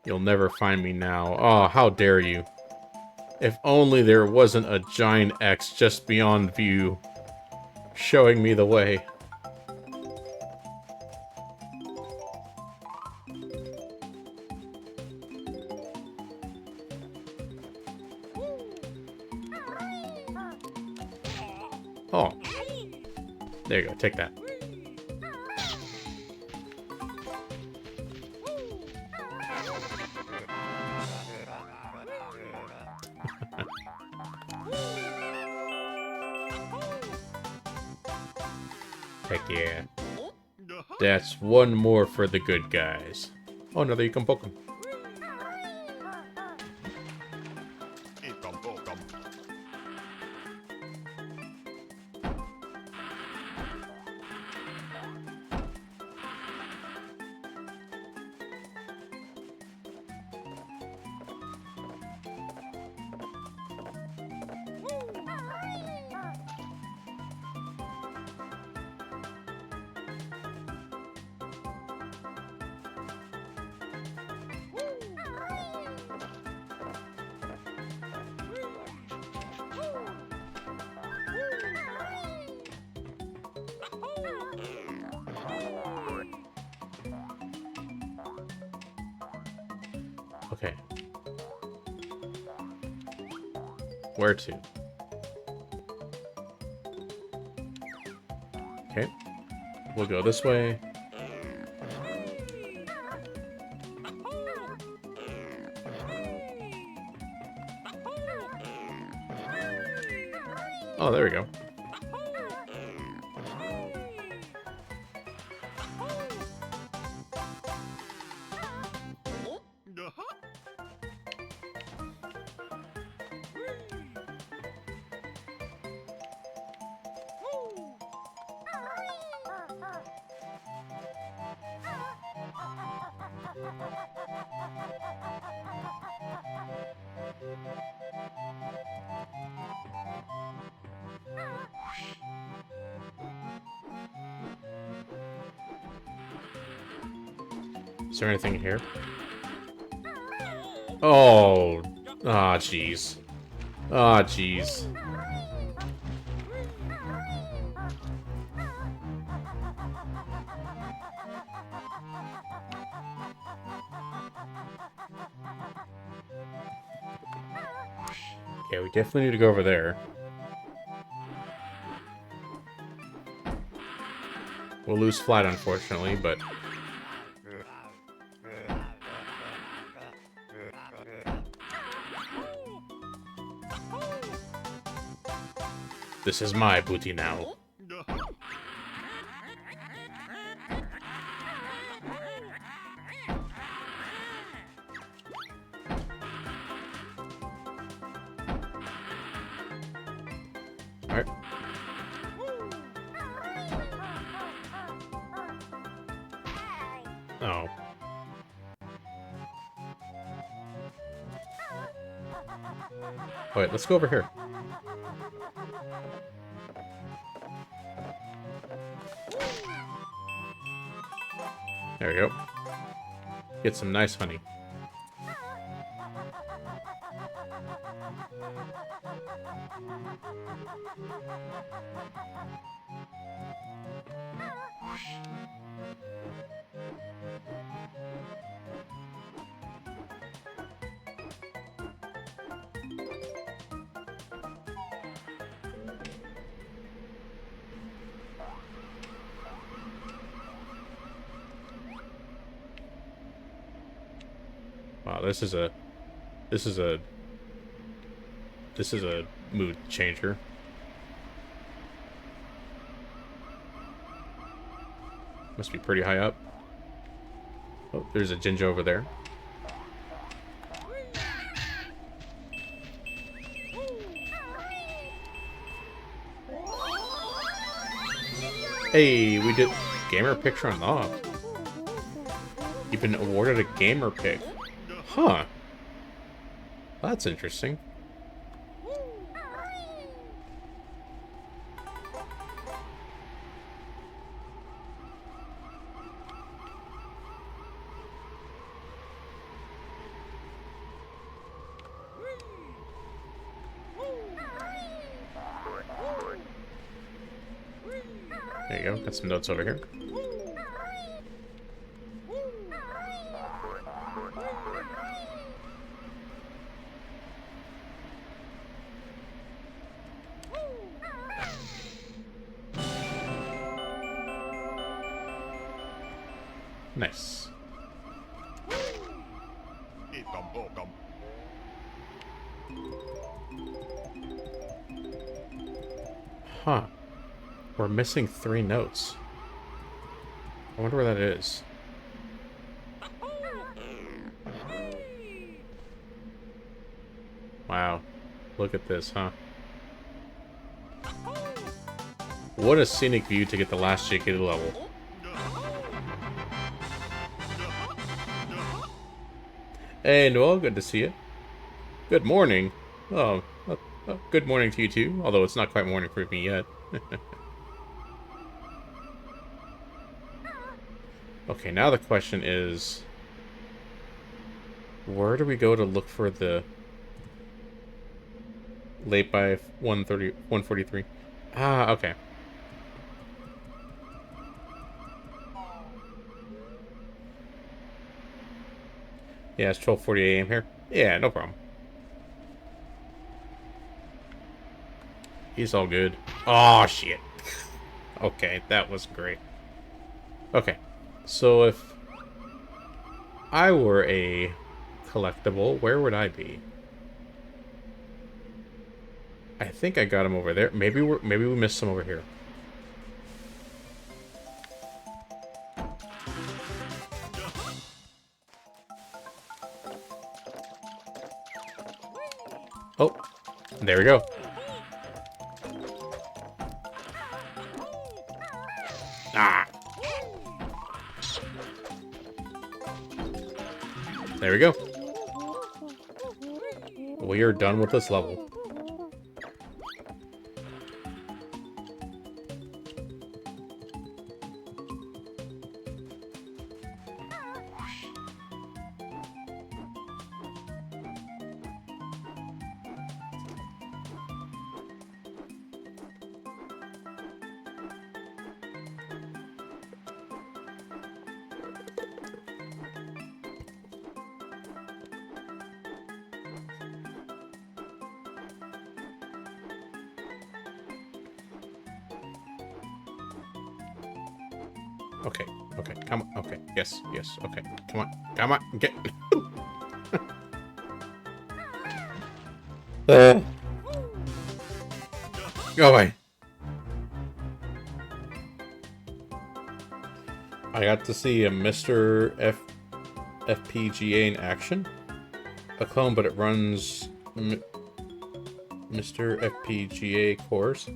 You'll never find me now. Oh, how dare you. If only there wasn't a giant X just beyond view, showing me the way. Oh. There you go, take that. Heck yeah. That's one more for the good guys. Oh, no, you can poke them. Okay. Where to? Okay. We'll go this way. Oh, there we go. Is there anything here? Oh, ah, jeez. Ah, jeez. Okay, we definitely need to go over there. We'll lose flight, unfortunately, but... This is my booty now. Alright. Oh. Wait, let's go over here. There we go. Get some nice honey. Wow, this is a this is a this is a mood changer. Must be pretty high up. Oh, there's a ginger over there. Hey, we did gamer picture unlocked. You've been awarded a gamer pick. Huh. That's interesting. There you go. Got some notes over here. Nice. Huh. We're missing 3 notes. I wonder where that is. Wow. Look at this, huh? What a scenic view to get the last JK level. Hey, Noel, good to see you. Good morning. Oh, good morning to you too, although it's not quite morning for me yet. Okay, now the question is, where do we go to look for the late by 143? Ah, okay. Yeah, it's 12:40 a.m. here. Yeah, no problem. He's all good. Oh, shit. Okay, that was great. Okay, so if I were a collectible, where would I be? I think I got him over there. Maybe we missed some over here. Oh, there we go. Ah. There we go. We are done with this level. Okay, okay, come on, okay, yes, okay, come on, get... Go away. I got to see a FPGA in action. A clone, but it runs Mr. FPGA cores.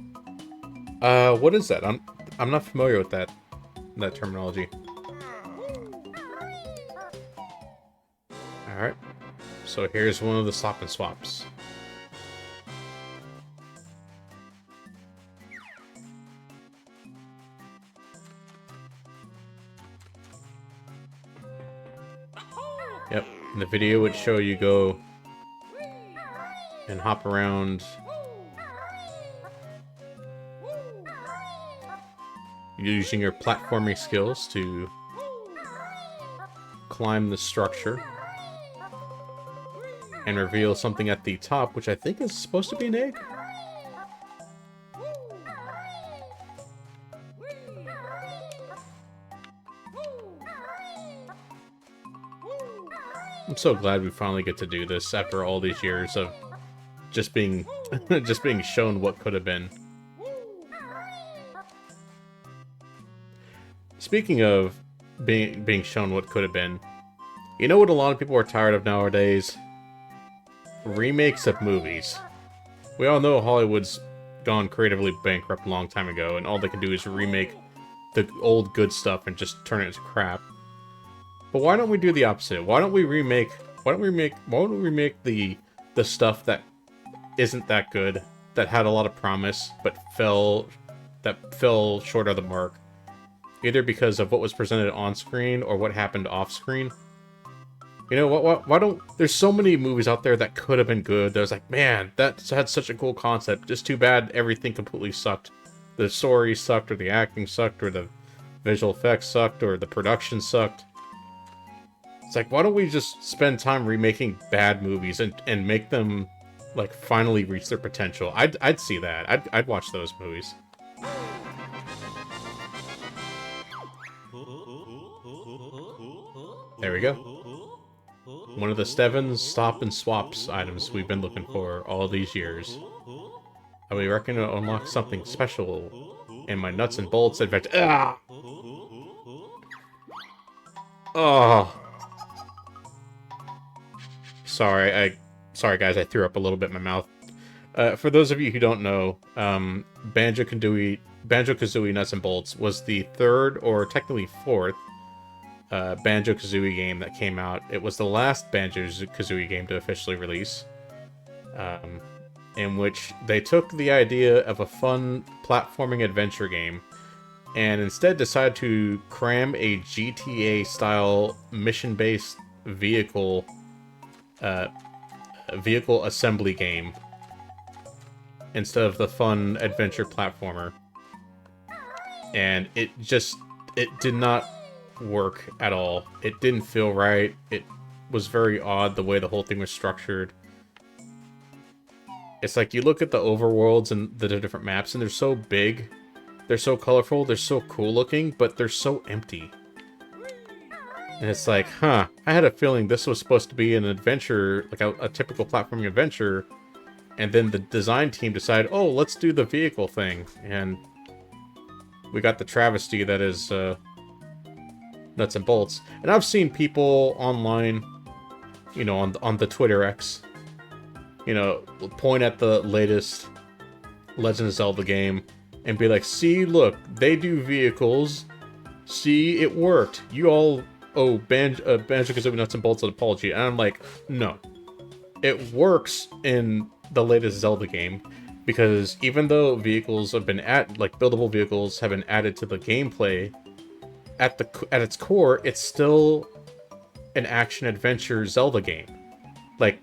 What is that? I'm not familiar with that terminology. Alright. So here's one of the slop and swaps. Yep. In the video would show you go and hop around using your platforming skills to climb the structure and reveal something at the top, which I think is supposed to be an egg. I'm so glad we finally get to do this after all these years of just being just being shown what could have been. Speaking of being shown what could have been, you know what a lot of people are tired of nowadays? Remakes of movies. We all know Hollywood's gone creatively bankrupt a long time ago, and all they can do is remake the old good stuff and just turn it into crap. But why don't we do the opposite? Why don't we remake the stuff that isn't that good, that had a lot of promise, but fell short of the mark, either because of what was presented on screen or what happened off screen. You know what? Why don't? There's so many movies out there that could have been good. There's like, man, that had such a cool concept. Just too bad everything completely sucked. The story sucked, or the acting sucked, or the visual effects sucked, or the production sucked. It's like, why don't we just spend time remaking bad movies and make them like finally reach their potential? I'd see that. I'd watch those movies. There we go. One of the Steven's Stop and Swaps items we've been looking for all these years. And we reckon it'll unlock something special in my nuts and bolts adventure. Ah! Oh. Sorry guys, I threw up a little bit in my mouth. For those of you who don't know, Banjo-Kazooie Nuts and Bolts was the third, or technically fourth, Banjo-Kazooie game that came out. It was the last Banjo-Kazooie game to officially release, in which they took the idea of a fun platforming adventure game and instead decided to cram a GTA-style mission-based vehicle assembly game instead of the fun adventure platformer. And it did not work at all. It didn't feel right. It was very odd the way the whole thing was structured. It's like you look at the overworlds and the different maps and they're so big, they're so colorful, they're so cool looking, but they're so empty. And it's like, huh, I had a feeling this was supposed to be an adventure, like a typical platforming adventure, and then the design team decided, oh, let's do the vehicle thing, and we got the travesty that is Nuts and Bolts. And I've seen people online, you know, on the Twitter X, you know, point at the latest Legend of Zelda game and be like, see, look, they do vehicles, see, it worked, you all owe Banjo-Kazooie Nuts and Bolts an apology. And I'm like, no, it works in the latest Zelda game, because even though vehicles have been buildable vehicles have been added to the gameplay, at its core, it's still an action-adventure Zelda game. Like,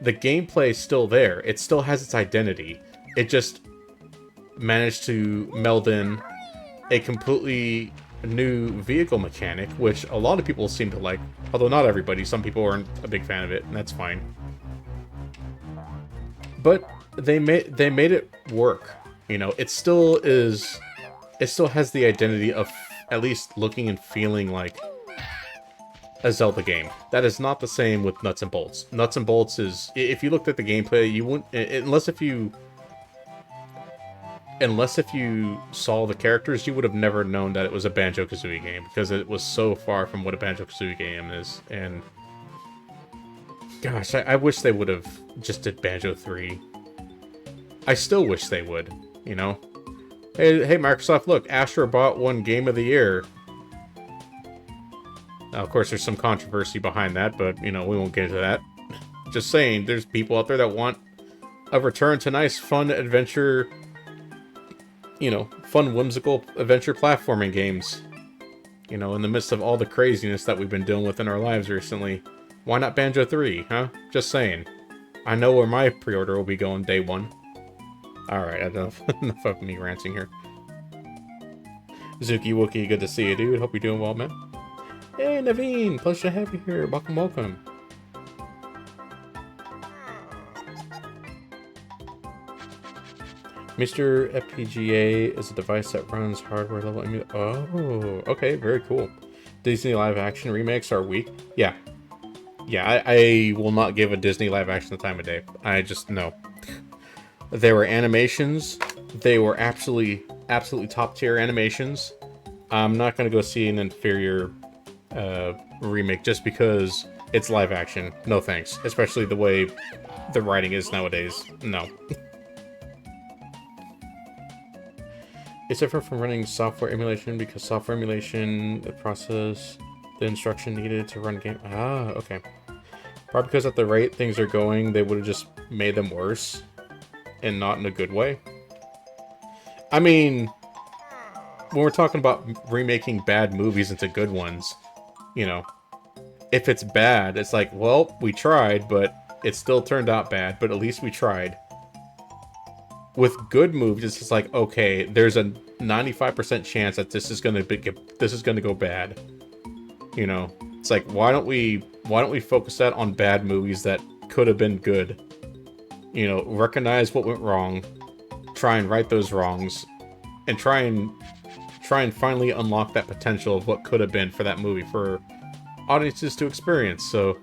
the gameplay is still there. It still has its identity. It just managed to meld in a completely new vehicle mechanic, which a lot of people seem to like. Although not everybody. Some people aren't a big fan of it, and that's fine. But they made it work. You know, it still has the identity of at least looking and feeling like a Zelda game. That is not the same with Nuts and Bolts. Nuts and Bolts is, if you looked at the gameplay, you wouldn't, unless if you saw the characters, you would have never known that it was a Banjo-Kazooie game, because it was so far from what a Banjo-Kazooie game is. And gosh, I wish they would have just did Banjo 3. I still wish they would, you know? Hey, Microsoft, look, Astro Bot won Game of the Year. Now, of course, there's some controversy behind that, but, you know, we won't get into that. Just saying, there's people out there that want a return to nice, fun adventure, you know, fun, whimsical adventure platforming games. You know, in the midst of all the craziness that we've been dealing with in our lives recently. Why not Banjo 3, huh? Just saying. I know where my pre-order will be going day one. Alright, enough of me ranting here. Zuki Wookie, good to see you, dude. Hope you're doing well, man. Hey, Naveen! Pleasure to have you here. Welcome, welcome. Mr. FPGA is a device that runs hardware level. Oh, okay, very cool. Disney live action remakes are weak. Yeah. Yeah, I will not give a Disney live action the time of day. I just, no. They were animations. They were absolutely top tier animations. I'm not going to go see an inferior remake just because it's live action. No thanks. Especially the way the writing is nowadays. No. It's different from running software emulation because software emulation, the process, the instruction needed to run game. Ah, okay. Probably because at the rate things are going, they would have just made them worse. And not in a good way. I mean, when we're talking about remaking bad movies into good ones, you know, if it's bad, it's like, well, we tried, but it still turned out bad, but at least we tried. With good movies, it's just like, okay, there's a 95% chance that this is gonna go bad. You know, it's like, why don't we focus that on bad movies that could have been good? You know, recognize what went wrong, try and right those wrongs, and try and finally unlock that potential of what could have been for that movie for audiences to experience. So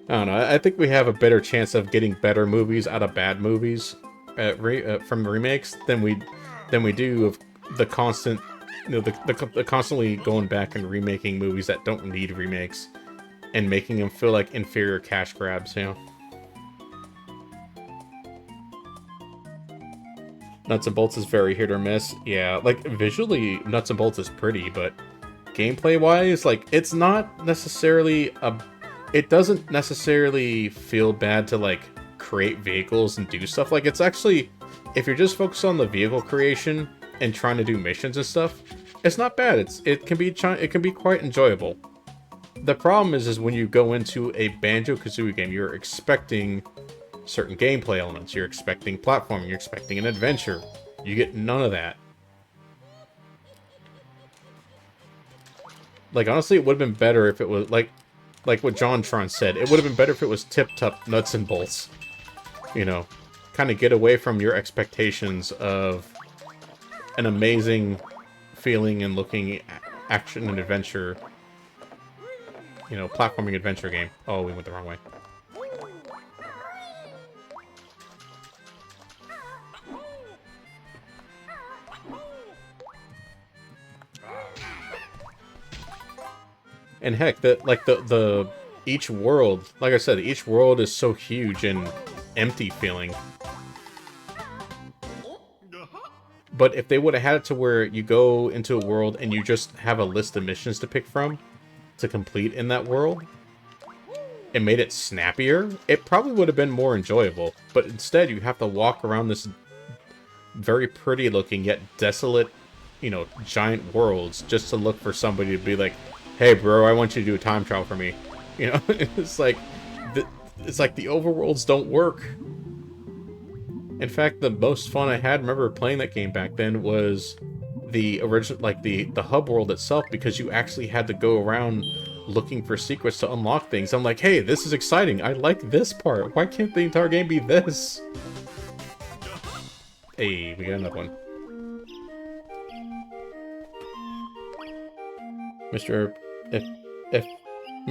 I don't know. I think we have a better chance of getting better movies out of bad movies from remakes than we do of the constant, you know, the constantly going back and remaking movies that don't need remakes and making them feel like inferior cash grabs. You know. Nuts and Bolts is very hit or miss. Yeah, like, visually, Nuts and Bolts is pretty, but gameplay-wise, like, it's not necessarily a... It doesn't necessarily feel bad to, like, create vehicles and do stuff. Like, it's actually... If you're just focused on the vehicle creation and trying to do missions and stuff, it's not bad. It can be quite enjoyable. The problem is when you go into a Banjo-Kazooie game, you're expecting certain gameplay elements. You're expecting platforming. You're expecting an adventure. You get none of that. Like, honestly, it would have been better if it was, like what JonTron said, it would have been better if it was tip-top nuts and bolts. You know, kind of get away from your expectations of an amazing feeling and looking action and adventure, you know, platforming adventure game. Oh, we went the wrong way. And heck, the each world, like I said, each world is so huge and empty feeling. But if they would have had it to where you go into a world and you just have a list of missions to pick from to complete in that world, and made it snappier, it probably would have been more enjoyable. But instead, you have to walk around this very pretty looking yet desolate, you know, giant worlds just to look for somebody to be like, hey bro, I want you to do a time trial for me. You know, it's like the overworlds don't work. In fact, the most fun I had, remember playing that game back then, was the original, like the hub world itself, because you actually had to go around looking for secrets to unlock things. I'm like, hey, this is exciting. I like this part. Why can't the entire game be this? Hey, we got another one. Mr. If